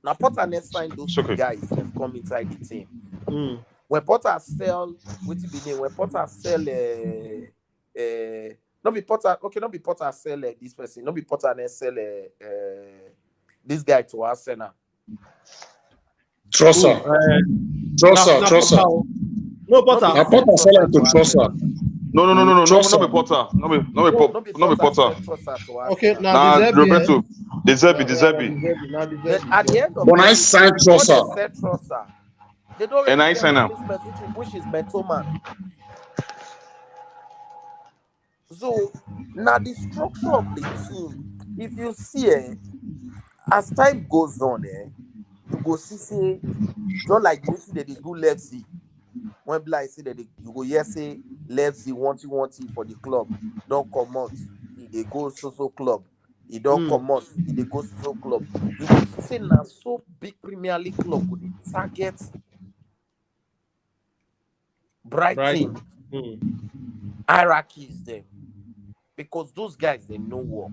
Now Potter next sign those two okay. guys that come inside the team. Mm. When Potter sell, what it be name? When Potter sell, not be Potter. Okay, not be Potter sell this person. Not be Potter and sell this guy to Arsenal. Trossard. Trossard. No Potter. Now Potter sell it to Trossard. No, not Trossard. be Potter. Not be Potter. Okay, now Nah, the Zerbi. Roberto. The Zerbi. Now the Then Zerbi. at the end of When I everything, sign before they Trossard. sell Trossard, they don't And already I get sign him. replacement, which is Mentoman. So now the structure of the team, if you see as time goes on, you go see just like Messi they do Leipzig. When Blind say that you go here say Leipzig want you for the club, don't come out. They go so club. He don't come out. They go so club. You go see now so big Premier League club with the target Brighton hierarchies them because those guys they no work.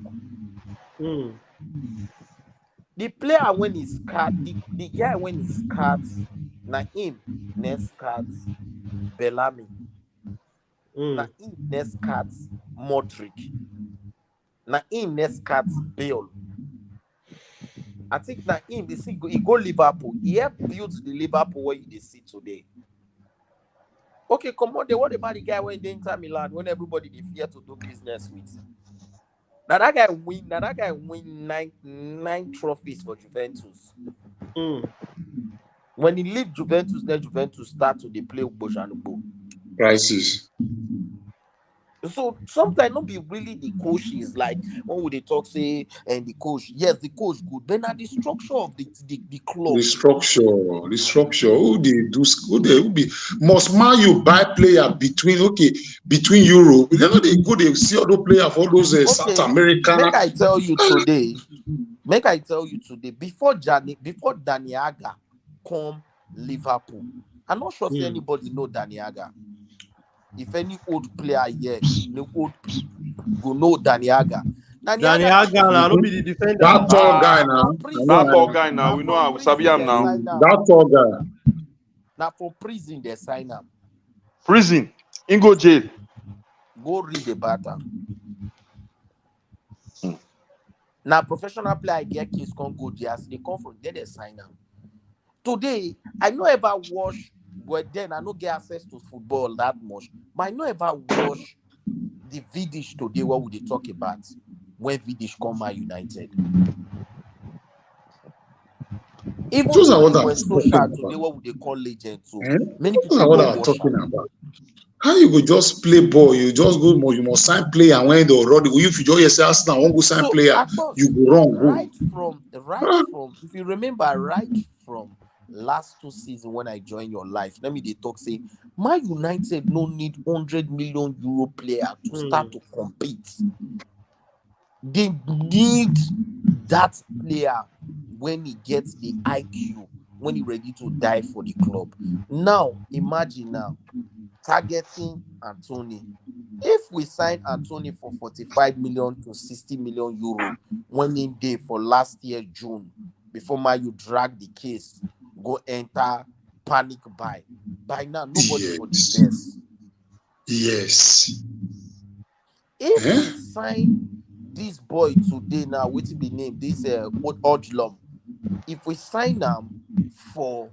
The player when he's cut, the guy when he's cut, na him next cut Bellamy. Na him next cut Modric. Na him next cut Bale. I think na him they see he go Liverpool. He helped build the Liverpool where you see today. Okay, come on. What about the guy when they Inter Milan when everybody they fear to do business with? Now that guy win nine trophies for Juventus. When he leave Juventus, then Juventus start to they play Bojanubo. Crisis. So sometimes not be really the coach is like when would they talk say and the coach, yes, the coach good, but now the structure of the club. The structure. Who be must Man you buy player between Europe. They know they go they see other player for those South American. Make I tell you today, before Daniaga come Liverpool, I'm not sure if anybody know Daniaga. If any old player here, no old go know Daniaga. Daniaga now, no be the defender. That tall guy now. That tall guy now. We know how we sabi him now. That tall guy. Now for prison they sign him. Prison. In go jail. Go read about him. Now professional player get case can go there. They come from there they sign him. Today, I no ever watch. But then I don't get access to football that much. But I don't ever watch the Vidic today. What would they talk about when Vidic come at United? Even when social today, what would they call legend? So many people know what I'm talking about. How you go just play ball? You just go more. You must sign player and when they already. If you just say Arsenal won't go sign player, you go wrong. Right from. If you remember, right from last 2 seasons when I joined your life, let me they talk say Man United no need 100 million euro player to start to compete. They need that player when he gets the IQ, when he ready to die for the club. Now imagine now targeting Anthony. If we sign Anthony for 45 million to 60 million euro when in day for last year June, before you drag the case, go enter panic buy. By now, nobody for the Yes. best. Yes. If we sign this boy today now, what's be name? This Odlum. If we sign him for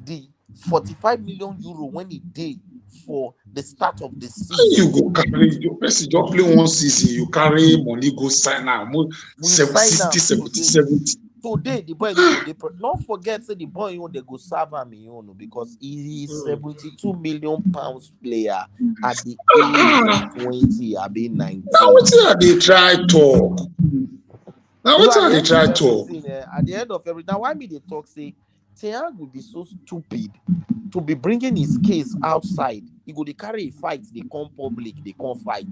the 45 million euro when he did for the start of the season, You go carry your person just play one season, you carry money, go sign now. we sign 60, him 70, today. 70. Today, the boy no go dey. Don't forget, say the boy they go serve him, because he is 72 million pounds player at the age of 20, I be 19. Now what they try talk? Now So what at the they end try of talk? everything, at the end of everything, now why me they talk say Ten Hag will be so stupid to be bringing his case outside. He go dey carry a fight, they come public, they come fight.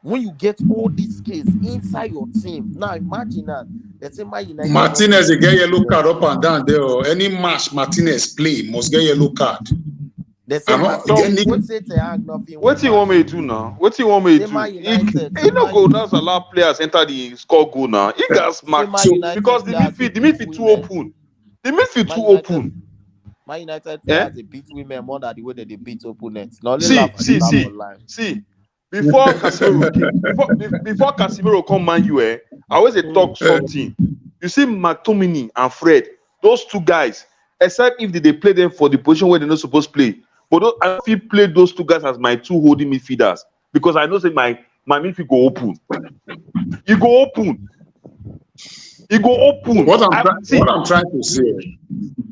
When you get all these case inside your team, now imagine that. Let's say Man United Martinez they get yellow card up and down there. Or any match Martinez play must get yellow card. They say Martinez. what say Ten Hag nothing. What you want me to do now? What you want me to do? Man United, He no go just allow players enter the score goal now. He got smacked because the midfield too open. The midfield too open. Man United players they beat women more than the way that they beat opponents. Now See. Before Casemiro come Man U, I always talk something. You see McTominay and Fred, those two guys, except if they play them for the position where they're not supposed to play. But I don't feel play those two guys as my two holding midfielders because I know say my midfield go open. You go open. What I'm trying to say,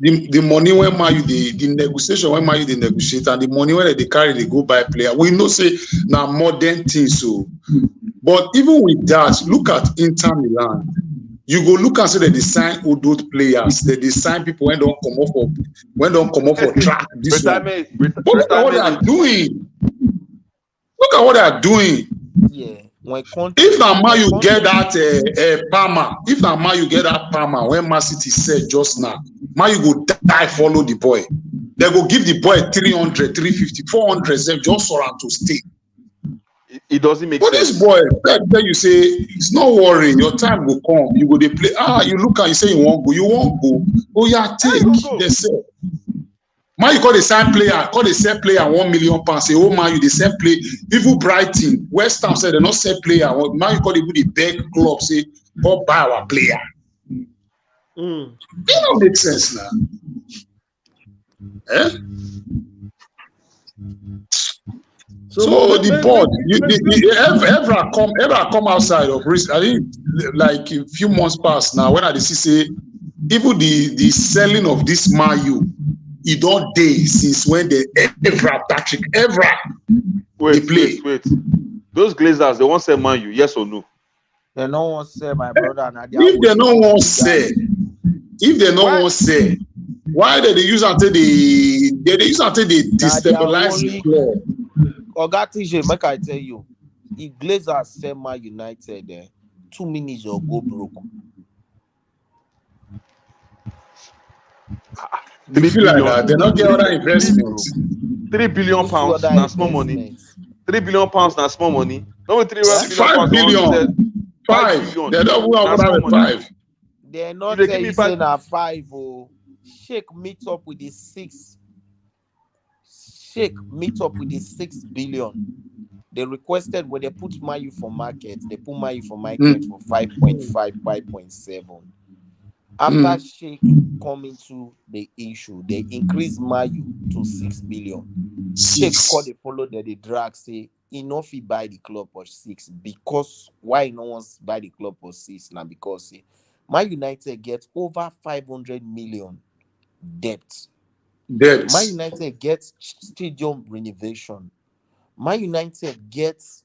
the money when the negotiation when they negotiate and the money when they carry they go buy player. We know say now modern things so. But even with that, look at Inter Milan. You go look and say that they sign old players, that they sign people when don't come up for track this one. But look at what they are doing. Look at what they are doing. Yeah. If now you get that Palmer, if now you get that Palmer when Man City said just now, you go die follow the boy. They go give the boy 300, 350, 400 just for him to stay. It doesn't make sense. But this boy, then you say, it's not worrying, your time will come. You go they play. You look and you say you won't go. Oh yeah, take. They say. You call the same player, £1 million. Say, oh man, you the same play. Even Brighton, West Ham said they're not same player. You call the big club, say, go buy our player. It don't make sense now. So the board, ever come outside of risk. I think like a few months past now, when I see say even the selling of this Mayu, it don't day since when the Patrick Wait. Those Glazers, they won't sell Man U, yes or no? They don't want to sell my brother. If they don't want to sell, why did they use until they destabilize the club? Oga TJ, make I tell you, if Glazers sell Man United, 2 minutes or go broke. They feel like that. They don't get other investments. £3 billion now small money. £3 billion now small money. No, 5 billion. 5. They don't have 5. They're not saying a 5. Sheikh meet up with the 6. Sheikh meet up with the 6 billion. They requested when they put Mayu for market, they put Mayu for market for 5.5, 5.7. After Sheikh coming to the issue, they increased Mayu to 6 billion. Sheikh called the follow that they drag say enough he buy the club for 6 because why no one's buy the club for 6 now because Man United gets over 500 million debt. Man United gets stadium renovation. Man United gets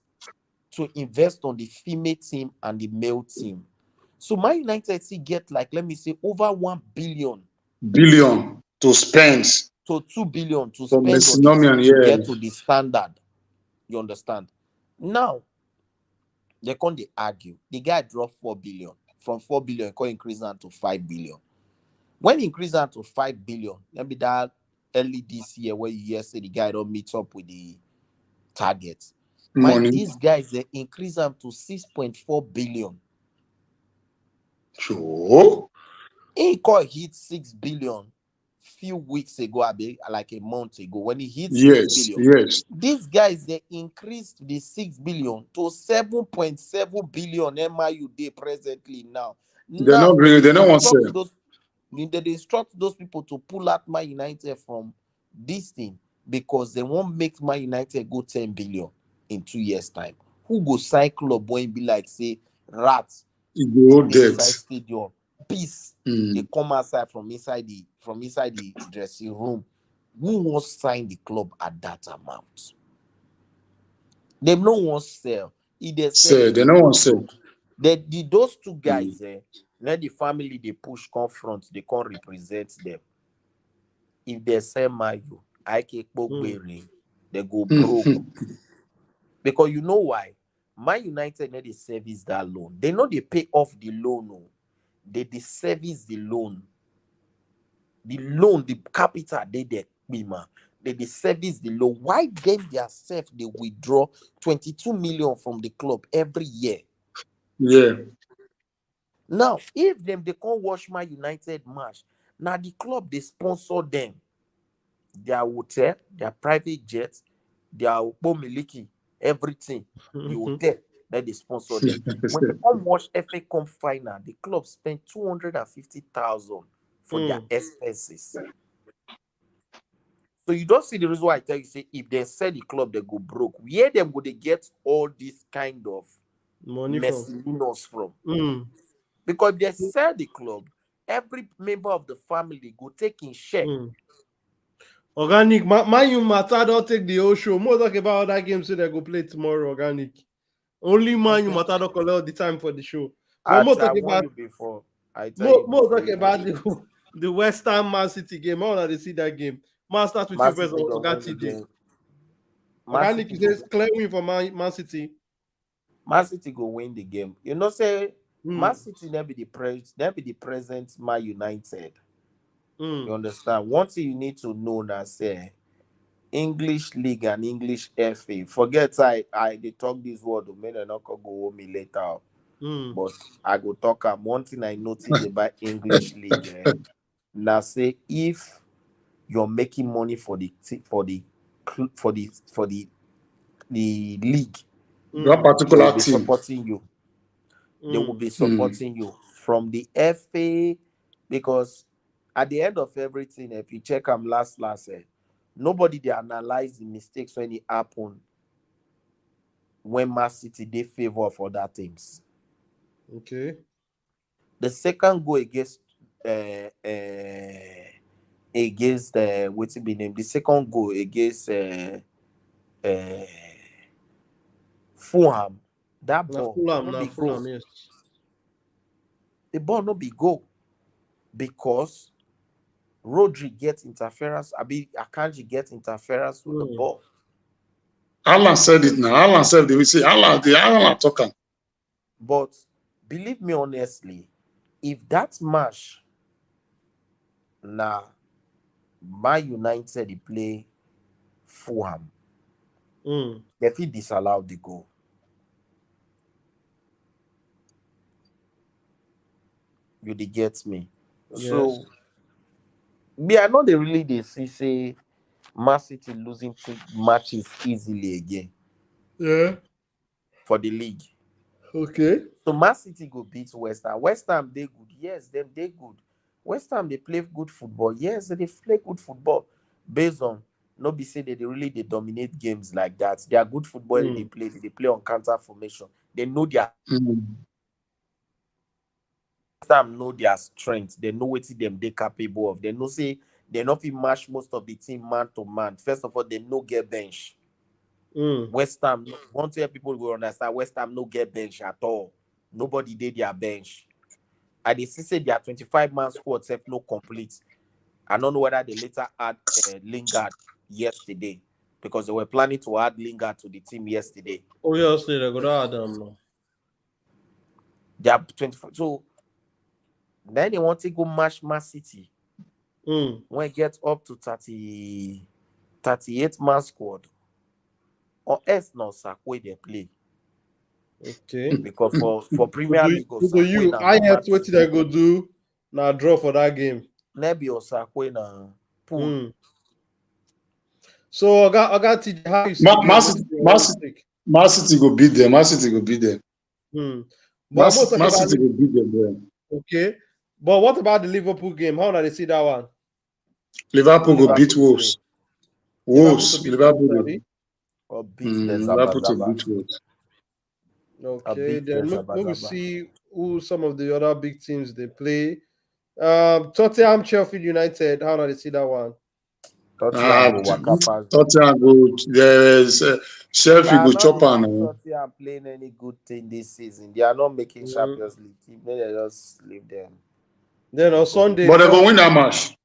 to invest on the female team and the male team. So Man United get like, let me say, over 1 billion to spend. So 2 billion to spend on the team to get to the standard. You understand? Now, they can't argue. The guy dropped 4 billion. From 4 billion, he can increase that to 5 billion. When he increase that to 5 billion, maybe that early this year where you say the guy don't meet up with the target. Money. These guys, they increase them to 6.4 billion. Sure. He called hit 6 billion few weeks ago, like a month ago, when he hit 6 Yes, billion. yes. These guys, they increased the 6 billion to 7.7 billion MIU day presently now. They're Now not really, they don't want to sell. they instruct those people to pull out Man United from this thing because they won't make Man United go 10 billion in 2 years' time. Who go sign club when be like say rats The old dey debt. inside stadium, peace they come outside from inside the dressing room? Who wants sign the club at that amount? They no want sell. If they sell, Sell, they don't want to sell. those two guys, let the family they push confront, they can't represent them. If they sell Mayu, they go broke. Because you know why? Man United need to service that loan. They know they pay off the loan. No. They service the loan. The capital they man. They service the loan. Why them themselves they withdraw 22 million from the club every year? Yeah. Now, if they can't watch my United match, now the club they sponsor them. Their hotel, their private jets, their miliki, everything. The hotel that they sponsor them. When they come watch FA Cup final, the club spent 250,000 for their expenses. So you don't see the reason why I tell you, say if they sell the club, they go broke. Where them would they get all this kind of Money from? Because if they sell the club, every member of the family go take in share. Organic, Man U matter don't take the whole show. More talk about that game so they go play tomorrow. Organic. Only Man U matter don't collect all the time for the show. I More talk about you before. more talk about the West Ham Man City game. I want to see that game. Man, start with you first. Organic, you say clear win for Man City. Man City go win the game. You know, say Man City never be the present Man United. You understand? One thing you need to know now, say English League and English FA. Forget they talk this word, may not go home me later. But I go talk. One thing I noticed about English League. Now say if you're making money for the league, That particular they will be team supporting you. They will be supporting you from the FA, because at the end of everything, if you check them last, nobody they analyze the mistakes when it happened when Man City they favor for other teams. Okay. The second goal against what's it be named? The second goal against Fulham, that ball no be goal. Yes. The ball no be goal because Rodri get interference. Akanji get interference with the ball. Haaland said it now. Haaland said they will say Haaland talking. But believe me honestly, if that match Man United they play Fulham, they fit disallow the goal. You dey get me? Yes. So I know they really say Man City losing 2 matches easily again. Yeah. For the league. Okay. So Man City go beat West Ham. West Ham they good. Yes, them they good. West Ham they play good football. Yes, they play good football. Based on no be say they dominate games like that. They are good football. They play on counter formation. They know their West Ham know their strength. They know what them they capable of. They know say they not fit match most of the team man to man. First of all, they no get bench. West Ham, want to hear people go understand. West Ham no get bench at all. Nobody did their bench. And they say their 25-man squad self no complete. I don't know whether they later add Lingard yesterday, because they were planning to add Lingard to the team yesterday. Oh yes, they go to add them now. They are 25. So then they want to go match Man City. When it gets up to 38-man squad. Or else now Sakwe they play. Okay. Because for Premier League or So you, na I normal have what team. did I go do? Now draw for that game. Maybe or Sakwe na pool. So I got TJ, how you see the Man, game? Man What's City, your Man own City, take? Man City go beat them. Man City go beat them. But I'm talking Man about City go beat them. Yeah. okay. But what about the Liverpool game? How do they see that one? Liverpool go beat Liverpool Wolves. play. Wolves. To beat Liverpool. Wolves, Or beat the Liverpool to Zabazaba. beat Wolves. okay, beat then the look, we Zabazaba. see who some of the other big teams they play. Tottenham, Sheffield United. How do they see that one? Tottenham go waka pass them. Tottenham go. There's Sheffield go chop on. Tottenham playing any good thing this season. They are not making Champions League. Maybe they just leave them. Then on Sunday, But they go win that match.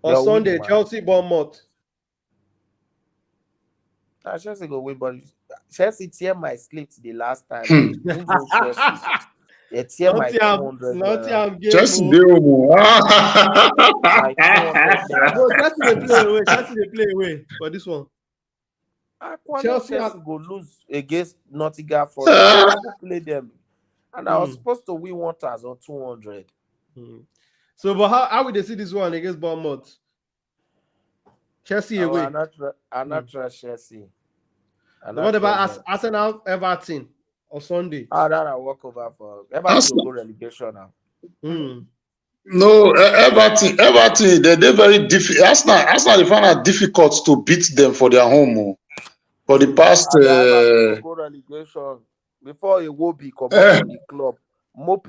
On Sunday, Chelsea, Bournemouth. Chelsea go win, but Chelsea tear my slip the last time. Who go Chelsea? They tear my 200 Nottingham game. Chelsea dey home. My 200 No, Chelsea they play away. Chelsea they play away for this one. Chelsea go lose against Nottingham for I go play them. And I was supposed to win 1,200. So, but how would they see this one against Bournemouth? Chelsea away. I'm not trust Chelsea. What about Arsenal, Everton on Sunday? That I walk over for Everton will go relegation now. No, Everton, they're very difficult. Arsenal they find it difficult to beat them for their home. For the past Everton will go relegation before it will be come up from the club. Mope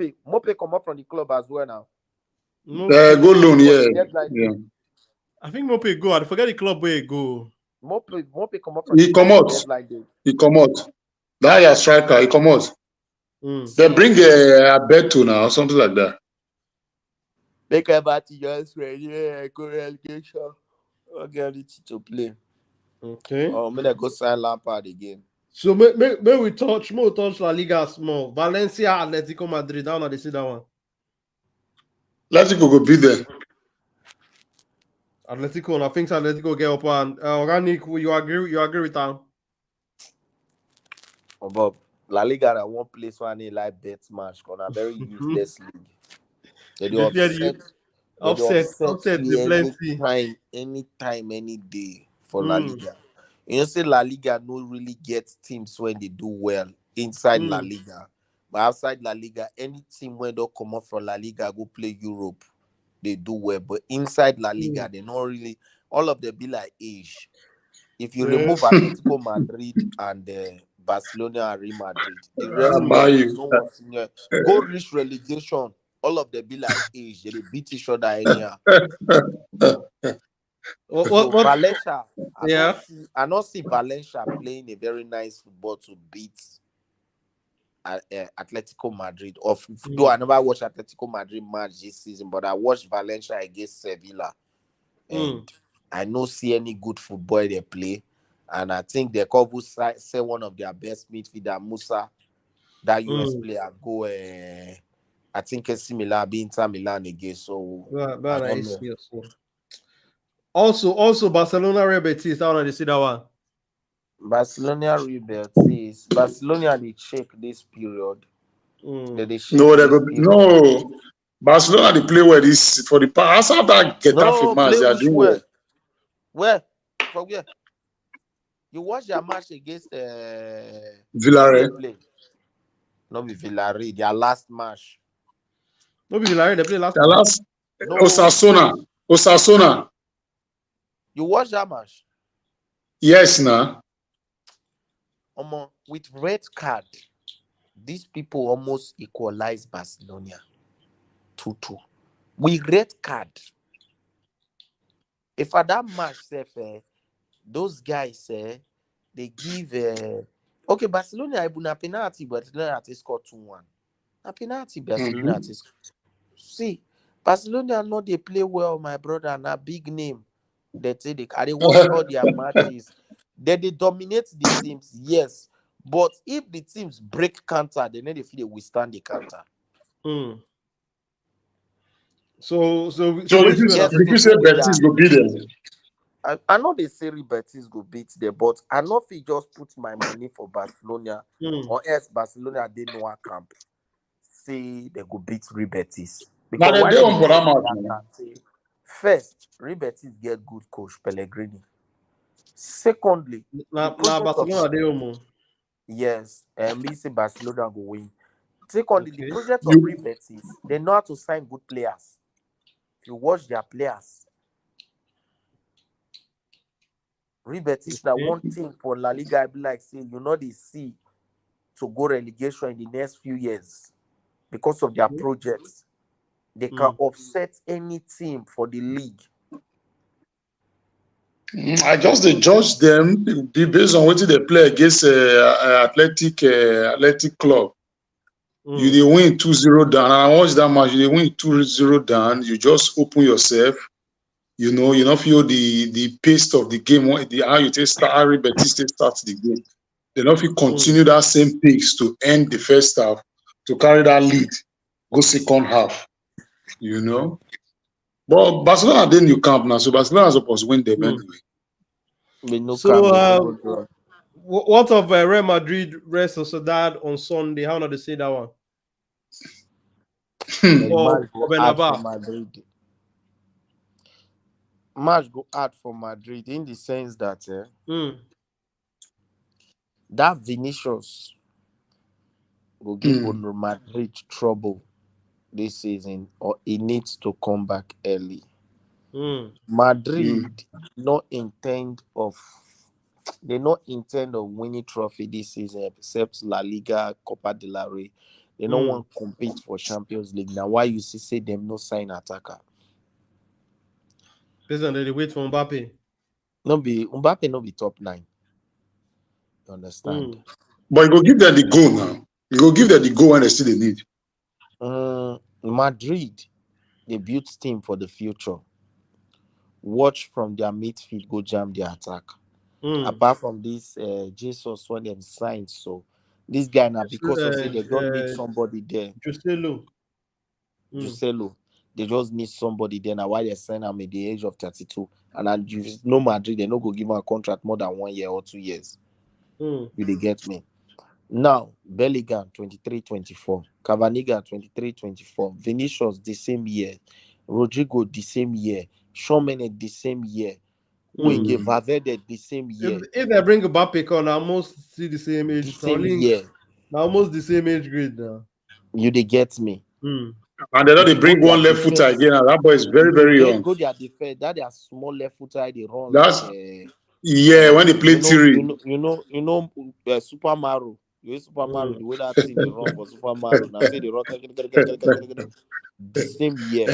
come up from the club as well now. Go loan, yeah. I think Mope go. I forget the club where he go. Mope come up from the club. He come out. That your striker, he come out. They bring a bet to now, something like that. Make Everton just ready, go relegation. Okay, to play. Okay. Oh, I'm gonna go sign Lampard again. So may we touch Laliga small. Valencia, Atletico Madrid. How they see that one? Atletico go beat them. Atletico, and I think Atletico get up and Organic. You agree with that? Oh, Bob, Laliga at one place where they like bet match, because a very useless league. They upset you anytime, any day for La Liga. You know, say La Liga no really get teams when they do well inside La Liga. But outside La Liga, any team when they come up from La Liga go play Europe, they do well. But inside La Liga, they not really, all of them be like age. If you remove Atletico Madrid and Barcelona and Real Madrid, the rest no one senior. Go reach relegation, all of them be like age. They beat each other anyhow. Valencia, I don't see Valencia playing a very nice football to beat Atletico Madrid. Though I never watched Atletico Madrid match this season, but I watched Valencia against Sevilla, and I don't see any good football they play. And I think they could say one of their best midfielder, Musa, that US player, go. I think it's similar, be Inter Milan again. So I don't know. Also, Barcelona Real Betis. How do they see that one? Barcelona Real Betis. Barcelona they check this period. Barcelona they play well this for the past. After that Getafe match, they are doing well. Where? For where? You watch their match against Villarreal. No, be Villarreal. Their last match. No, be Villarreal. They play last. Their last. No. Osasuna. You watch that match? Yes, nah. With red card, these people almost equalize Barcelona 2-2. With red card. If at that match, those guys they give okay, Barcelona even a penalty, but they score 2-1. A penalty, Barcelona. See, Barcelona know they play well, my brother, and a big name. They watch all their matches. They dominate the teams, yes. But if the teams break counter, they need to feel they withstand the counter. So if you say Betis go beat them. I know the Serie Betis go beat them, but I know if he just put my money for Barcelona or else Barcelona they know a camp. Say they go beat Real Betis. Now Because they why dey they on for talk that match, like man. that? Say, first, Real Betis get good coach Pellegrini. Secondly, the Now project of Barcelona they omo. yes, me say Barcelona go win. Secondly, the Okay. project of Real You Betis, they know how to sign good players. If you watch their players, Real Betis now Okay. one thing for La Liga, I be like say you know they see to go relegation in the next few years because of their projects. They can upset any team for the league. I just dey judge them based on wetin they play against Athletic Club. You dey win 2-0 down. And I watch that match. You dey win 2-0 down. You just open yourself. You know, you don't feel the pace of the game. How you take start, how Betis take start the game. They don't feel continue that same pace to end the first half to carry that lead, go second half. You know, but Barcelona dey new camp now, so Barcelona is supposed to win them anyway. They no So come, they no go draw. what of Real Madrid Real Sociedad on Sunday? How not to say that one? The For match go hard for Bernabeu. Madrid. Match go hard for Madrid in the sense that that Vinicius will give Madrid trouble this season, or he needs to come back early. Madrid not intend of winning trophy this season except La Liga, Copa del Rey. They don't want to compete for Champions League. Now, why you see say them no sign attacker? Based on they wait for Mbappe. Mbappe no be top 9. You understand? But you go give them the goal now. You go give them the goal when they still need. Madrid, they built team for the future. Watch from their midfield go jam their attack. Apart from this, Jesus when them signed, so this guy now because of say they don't need somebody there. Joselu, they just need somebody there. Now why they sign him at the age of 32, and you know Madrid, they no go give him a contract more than 1 year or 2 years. You they get me? Now Bellingham 23-24, Cavaniga 23-24, Vinicius the same year, Rodrigo the same year, Shomene the same year. We give Valverde the same year. If they bring Mbappe, can almost see the same age. The same year. Almost the same age grade now. You they get me? And they know they bring one left footer again. And that boy is very, very young. Go their defense. That their small left footer they run. That's like, when they play Thierry. You know, Super Mario. You Super Mario. The way that thing they run for Super Mario. Now say they run. The same year.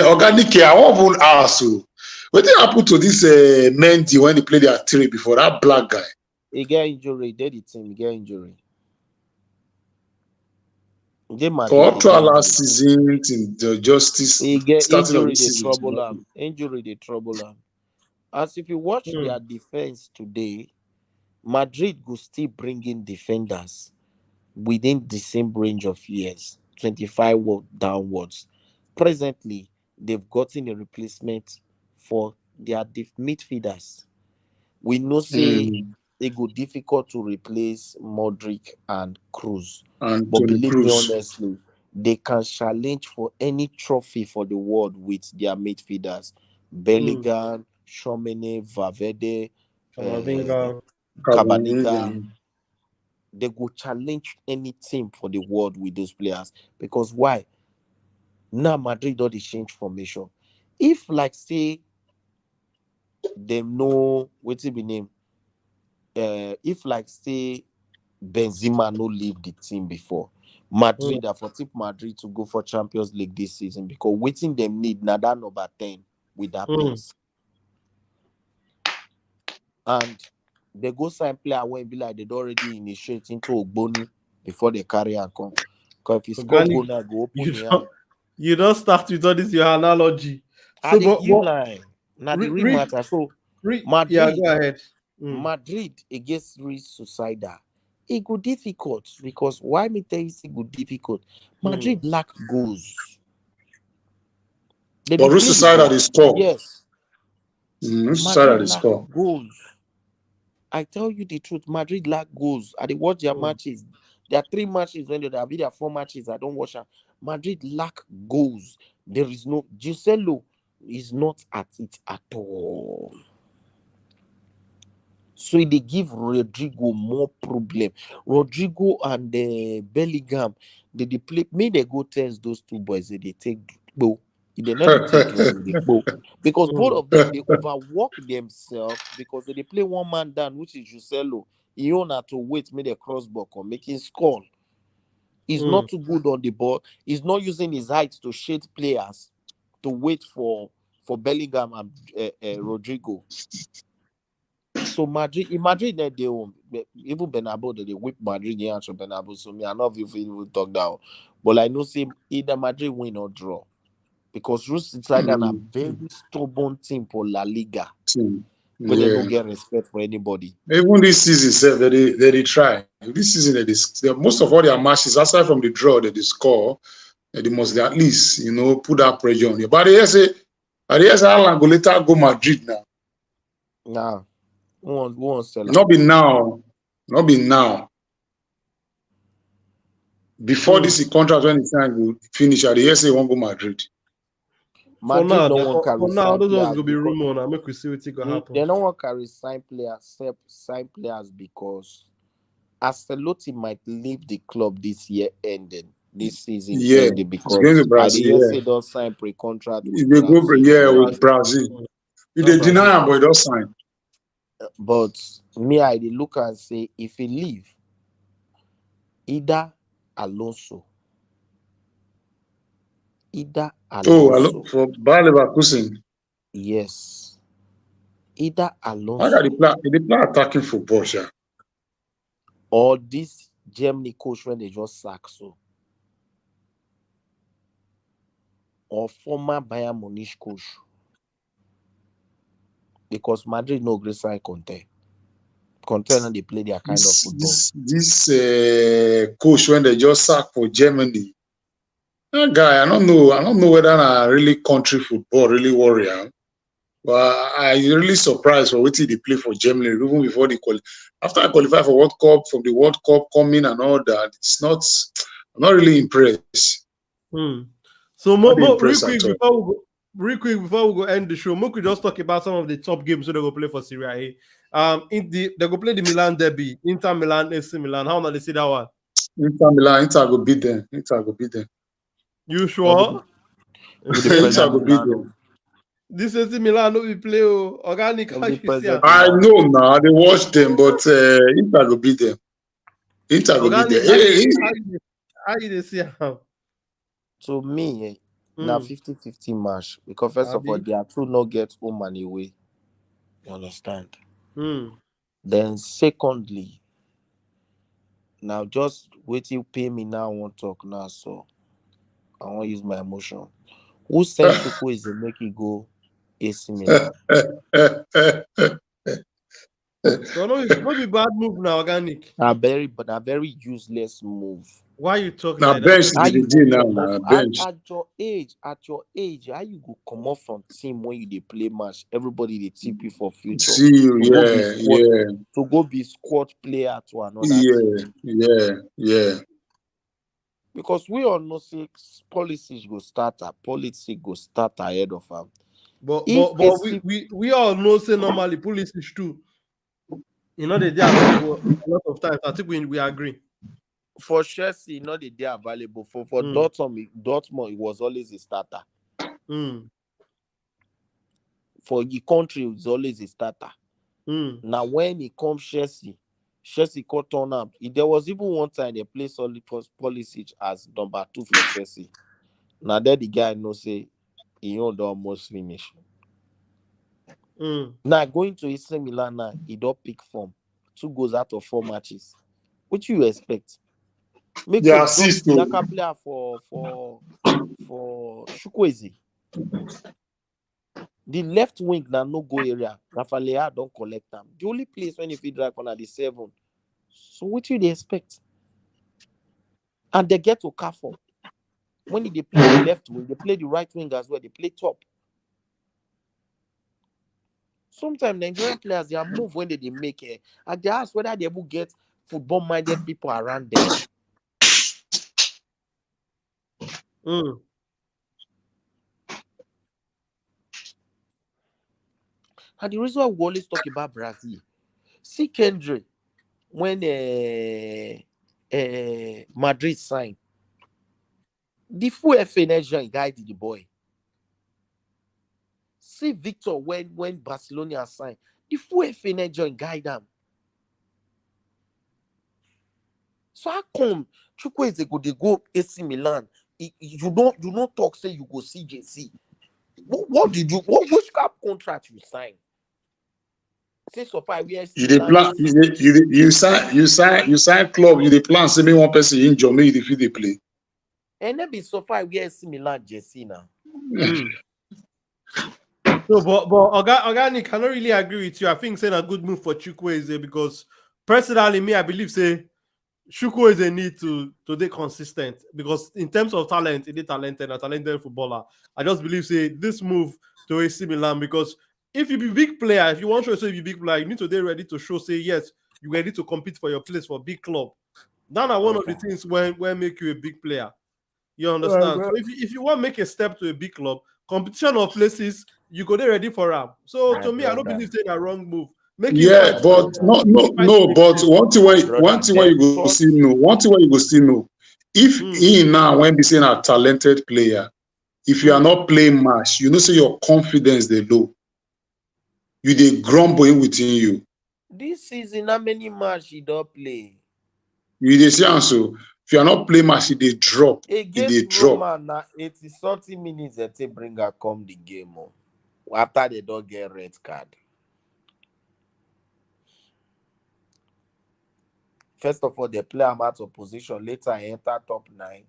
Organic, I won't even ask you. What did happen to this Mendy when they played their Thierry before? That black guy. He get injury. They the team. He get injury. For last season, in the justice, he get starting injury. of this They season. trouble him. Injury. They trouble him. As if you watch their defense today, Madrid will still bring in defenders within the same range of years, 25 downwards. Presently, they've gotten a replacement for their midfielders. We know say it go difficult to replace Modric and Cruz. And but Toni believe Kroos. me honestly, they can challenge for any trophy for the world with their midfielders. Bellingham, Shomene, Valverde, Cavaniga. They go challenge any team for the world with those players. Because why? Now Madrid don't change formation. If like say them know what's it be name? If like say Benzema no leave the team before, Madrid are for tip Madrid to go for Champions League this season because waiting them need that number 10 with that pace. And they go sign player when be like they'd already initiate into Ogboni before they carry and come. Because if you score goal now, go open you don't start with all this your analogy. So but now the real matter. So Madrid, go ahead. Madrid against Real Sociedad. It go difficult because why me tell you it go difficult? Madrid lack goals. But Real Sociedad they score. Yes. Sorry, Madrid the lack score. goals. I tell you the truth, Madrid lack goals. I dey watch their matches. There are 3 matches when there be there 4 matches. I don't watch them. Madrid lack goals. There is no Giselo is not at it at all. So they give Rodrigo more problem. Rodrigo and Bellingham, they play. May they go test those 2 boys. They take go. They not they take draw. They go because both of them they overwork themselves because they play one man down, which is Giselo. He own had to wait, make the crossbar or making score. He's not too good on the ball. He's not using his height to shade players to wait for Bellingham and Rodrigo. So Madrid, in Madrid, they even Bernabeu they whip Madrid here to Bernabeu. So me, I know if you will talk down, but I know say either Madrid win or draw because Rus inside a very stubborn team for La Liga, where they don't get respect for anybody. Even this season, sir, they try. This season, most of all their matches, aside from the draw, they score. They must at least, put that pressure on you. But they say, Haaland go later go Madrid now. Nah, won't sell. Not be now. Before this contract when the time will finish, they say won't go Madrid. Madrid for now, don't want carry those ones players go be rumor. Now make we see what going happen. They don't want carry sign players because Ancelotti might leave the club this year ending. This season ending because they don't sign pre-contract with they Brazil. go with Brazil. If they deny him, but he don't sign. But me, I look and say if he leave, either Alonso. For Bayer Leverkusen. Yes. Either Alonso. How they play attacking football, sha? Or this Germany coach when they just sack so. Or former Bayern Munich coach. Because Madrid no great side Conte. Conte and they play their kind of football. This coach when they just sack for Germany. That guy, I don't know whether I really country football really warrior. But I really surprised for what they play for Germany even before they after I qualify for World Cup, from the World Cup coming and all that. I'm not really impressed. So real quick before we go end the show, we could just talk about some of the top games so they go play for Serie A. They go play the Milan derby, Inter Milan, AC Milan. How now they see that one? Inter go beat them. You sure? Inter go beat them. This AC Milan no be play organic. I know now they watch them, but Inter go beat them. Inter go beat them. How you see how? To me, now 50-50 match because first of all, they are two not get home and away. You understand? Then secondly, now just wait till pay me now. I won't talk now, so I won't use my emotion. Who said Chuku is the make it go AC Milan? So no be bad move now, organic. A very useless move. Why you talking now like bench that? At your age, how you go come off from team when you play match? Everybody they tip you for future. See you, to go be squad player to another team. Yeah. Because we all know say policies go start ahead of them. But we all know say normally policies too. You know they available a lot of times. I think we agree. For Chelsea, not the day available. For Dortmund, it was always a starter. For the country, it was always a starter. Now, when it comes Chelsea got turn up. There was even one time they played solid Pulisic as number 2 for Chelsea. Now, there the guy knows say he almost finish. Now, going to AC Milan now, he don't pick form. 2 goals out of 4 matches. What you expect? Make assist Yaka player for Chukwueze. The left wing now no go area. Rafael don't collect them. The only place when if he drag on at the 7. So what do they expect? And they get to Kafo. When they play the left wing, they play the right wing as well. They play top. Sometimes Nigerian players, they are move when they make it. And they ask whether they will get football-minded people around them. Mm. And the reason why we always talk about Brazil, see Kendrick, when Madrid signed, the full FA nation guided the boy. See Victor when Barcelona signed, the full FA nation guide them. So how come Chukwueze they go AC Milan? You don't talk say you go CJC. What did you which cap contract you sign? Say so far we You dey plan, you sign club, you dey plan, say me one person injure, me if you dey play. And then be so far we AC Milan Jesse now. Mm. No, but organic, cannot really agree with you. I think saying a good move for Chukwueze because personally, me, I believe say Chukwueze need to be consistent because in terms of talent, he is talented, a talented footballer. I just believe say this move to AC Milan because if you be big player, if you want to show you be big player, you need to be ready to show say yes, you ready to compete for your place for big club. That are one of the things when make you a big player. You understand? So if you want to make a step to a big club, competition of places, you go there ready for them. So to me, I don't believe it's a wrong move. Yeah, but but one thing where you go still know, if he now when be saying a talented player, if you are not playing match, you know say your confidence they low. You they grumble within you. This season, how many matches he don't play? You they see so if you are not playing match, they drop. Against Roma na 80-something minutes that they bring her come the game after they don't get red card. First of all, they play him out of position. Later, I enter top 9.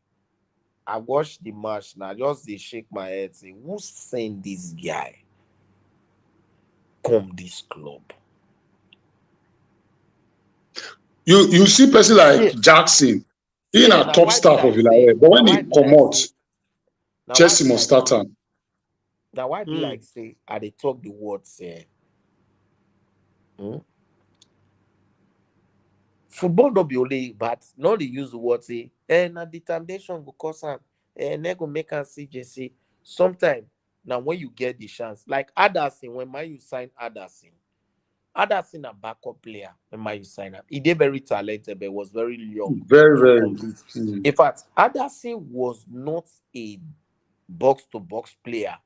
I watched the match now. Just they shake my head, say, who sent this guy come this club? You see person like Jackson, he a top staff of Villarreal, but when he come out, Chelsea must start him. Now why be like say I they talk the words football don't be only, but not they use the word say na determination go cause am they go make am CJC. Sometimes now when you get the chance, like Ederson, when you sign Ederson a backup player when you sign up. He did very talented, but was very young. Very. In fact, Ederson was not a box-to-box player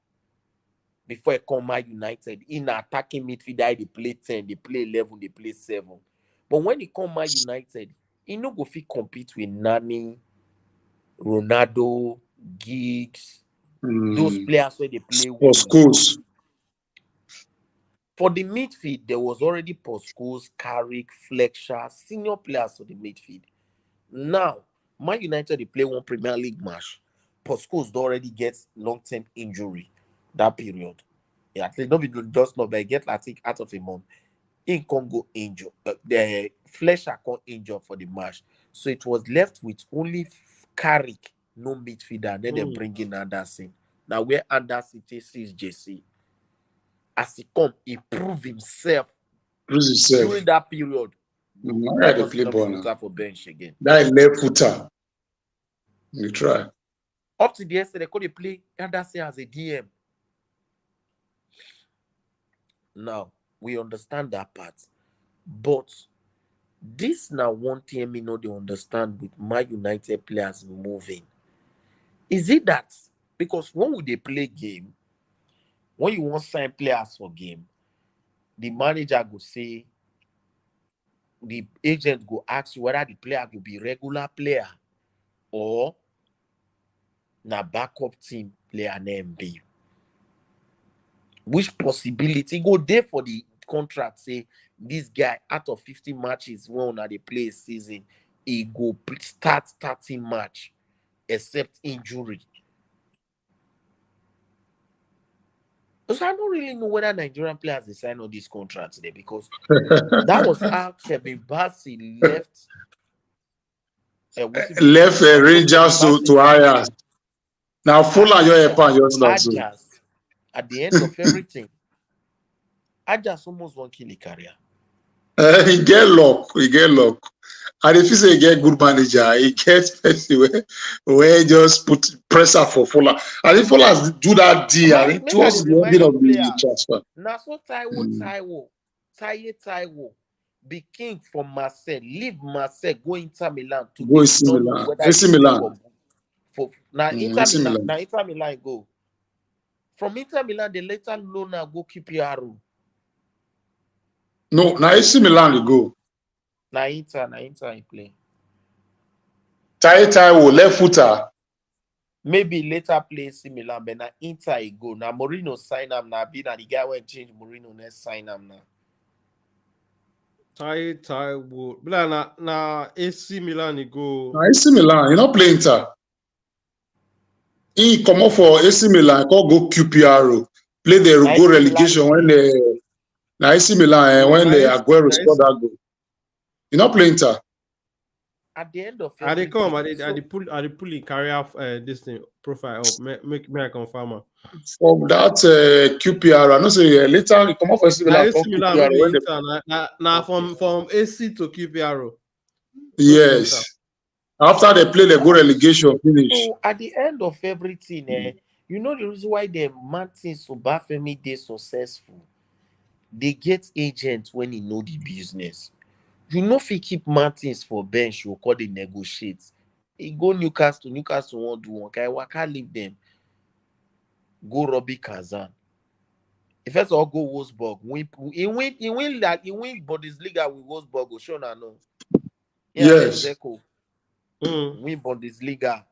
before he come Man United. In attacking midfielder, they play 10, they play 11, they play 7. But when he come Man United, he no go fit compete with Nani, Ronaldo, Giggs, those players where they play with. Schools. For the midfield, there was already Poskos, Carrick, Fletcher, senior players for the midfield. Now, Man United, they play one Premier League match. Poskos already gets long-term injury that period. Yeah, at least nobody just not, but get I think out of a month. In Congo injured. The Fletcher got injured for the match. So it was left with only Carrick, no midfielder. And then they bring in Anderson. Now where Anderson takes his JC. As he come, he proved himself during that period. I had play ball now. For bench again. That left footer. You try. Up to the yesterday, they could play Anderson as a DM. Now we understand that part, but this now one thing me know they understand with my United players moving. Is it that because when would they play game? When you want to sign players for game, the manager go say, the agent go ask you whether the player will be regular player or na backup team player name be. Which possibility go there for the contract? Say this guy out of 50 matches when they play a season, he go start starting match except injury. So I don't really know whether Nigerian players they sign all these contracts today because that was how Kevin Bassey left. Left Rangers to Ajax. Now full on your just like so. At the end of everything. Ajax almost won kill a career. He get luck. And if you say he get good manager, he gets person where just put pressure for Fuller. And if Fuller do that deal, I think towards the ending of the transfer. Now so Taiwo be king for Marseille, leave Marseille, go Inter Milan to go AC Milan. AC Milan. Now Inter Milan go. From Inter Milan, they later loan now go QPR. No, now AC Milan you go. Now Inter he play. Taiwo left footer. Maybe later play AC Milan, but now Inter he go. Now Mourinho sign him now. Be that the guy went change Mourinho next sign him now. Taiwo. But na AC Milan he go. Now AC Milan, you not play Inter. He come up for AC Milan, go QPR. Play the go relegation when the now AC Milan when the Aguero scored that goal. You not play Inter. At the end of it, Are they come? Are they pull career this thing profile up? Make I confirm. From that QPR, I know say later he come up for AC Milan. Now from AC to QPR. Yes. After they play the go relegation finish. So at the end of everything, you know the reason why the Martins Obafemi they successful. They get agents when he know the business. You know if he keep Martins for bench, you call they negotiate. He go Newcastle won't do one. Okay, why can't leave them? Go Robbie Kazan. If first all go Wolfsburg, he win Bundesliga with Wolfsburg. Sure no. Yes. Win Bundesliga.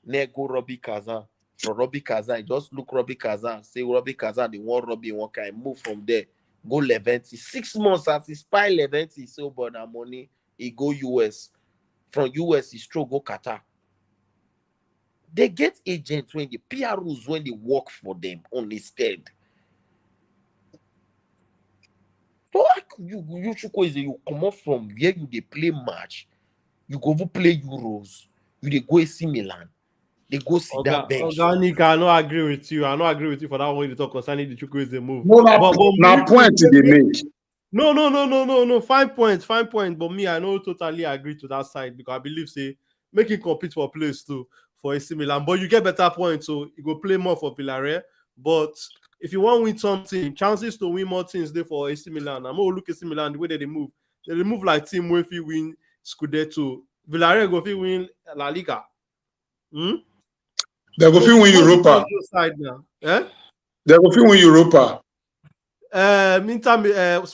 Then go Robbie Kazan. From Robbie Kazan, just look Robbie Kazan. Say Robbie Kazan, they want Robbie one kind. Move from there. Go Leventi. 6 months as he spy Leventi, so but that money, he go US. From US, he stroke go Qatar. They get agents when the PROs when they work for them on instead. So you come up from where you they play match, you go play Euros, you they go AC Milan. They go see that bench. Organic, I don't agree with you. I don't agree with you for that one. You talk concerning the Chukwueze move. No, now point they make. No. 5 points. But me, I don't totally agree to that side because I believe say make it compete for place too for AC Milan. But you get better points, so you go play more for Villarreal. But if you want to win something, chances to win more things there for AC Milan. I'm gonna look at AC Milan the way they move. They move like team where if you win Scudetto, Villarreal go if you win La Liga. They go fit win Europa. Eh? They go fit win Europa. Meantime,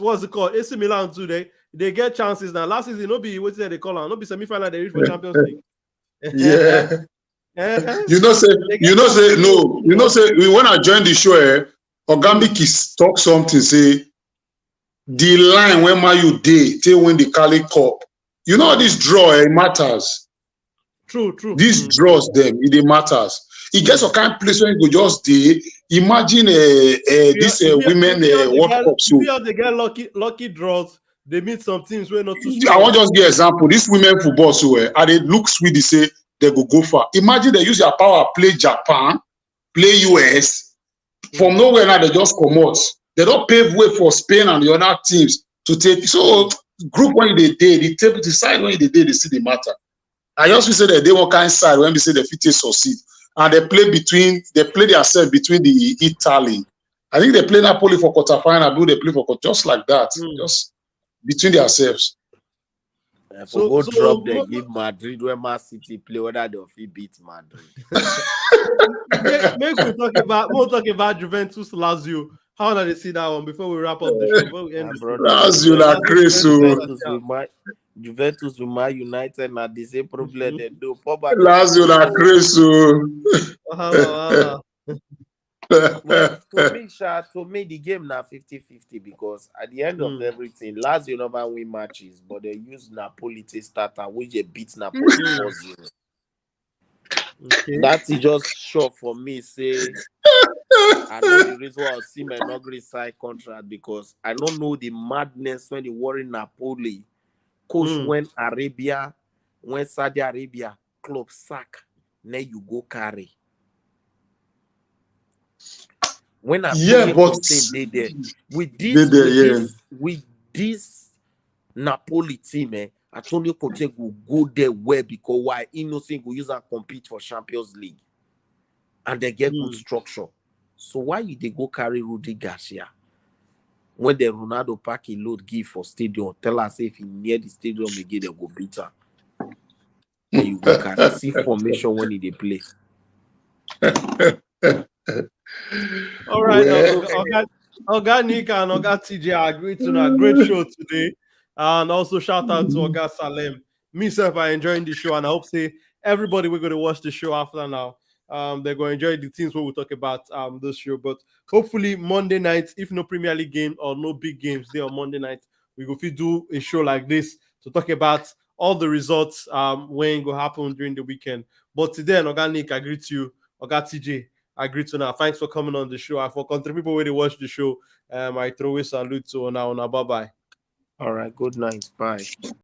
what's it called? AC Milan too. They get chances now. Last season, no be what they call it. No be semi-final. They reach for Champions League. Yeah. You know say when I joined the show, Ogambik talk something say the line when Mayu dey till win the Cali Cup. You know this draw it matters. True. These draws them it matters. It gets a kind of place where you go just dey. Imagine this women World Cup. So they get lucky draws. They meet some teams where not too strong. I want just give example. This women football so and they look sweet. They say they go far. Imagine they use their power play Japan, play US. From nowhere now they just come out. They don't pave way for Spain and the other teams to take. So group when they did, the table decide when they did, they see the matter. I just say that they want kind side when we say the fit succeed. And they play themselves between the Italy. I think they play Napoli for quarterfinal, they play for just like that. Just between themselves. So drop them, give Madrid where Man City play, whether they'll beat Madrid. We'll talk about Juventus Lazio. How do they see that one before we wrap up the show? Lazio na crazy. Juventus with My United na the same problem they do. Lazio na crazy. Well, to me, the game now 50-50 because at the end of everything, Lazio never win matches, but they use Napoli to start and which they beat Napoli 4-0. Okay. That is just short for me. Say, I know the reason why I see my inaugural side contract because I don't know the madness when they were in Napoli. Coach when Saudi Arabia club sack, now you go carry. When Yeah, Antonio but Conte they there with they this, there, yeah. with this Napoli team, Antonio Conte will go there well because why Innocent will use and compete for Champions League and they get good structure. So why you they go carry Rudy Garcia when the Ronaldo pack a load give for stadium? Tell us if he near the stadium again they go beat her. And you go carry see formation when they play. All right, Well, Oga Nick and Oga TJ agreed to a great show today. And also shout out to Oga Salem. Myself, I enjoying the show, and I hope say everybody we're going to watch the show after now. They're going to enjoy the things what we talk about this show. But hopefully Monday night, if no Premier League game or no big games there on Monday night, we go do a show like this to talk about all the results when go happen during the weekend. But today, Oga Nick, I greet you, Oga TJ. I agree to now. Thanks for coming on the show. And for country people where they watch the show, I throw a salute to now. Bye bye. All right, good night. Bye.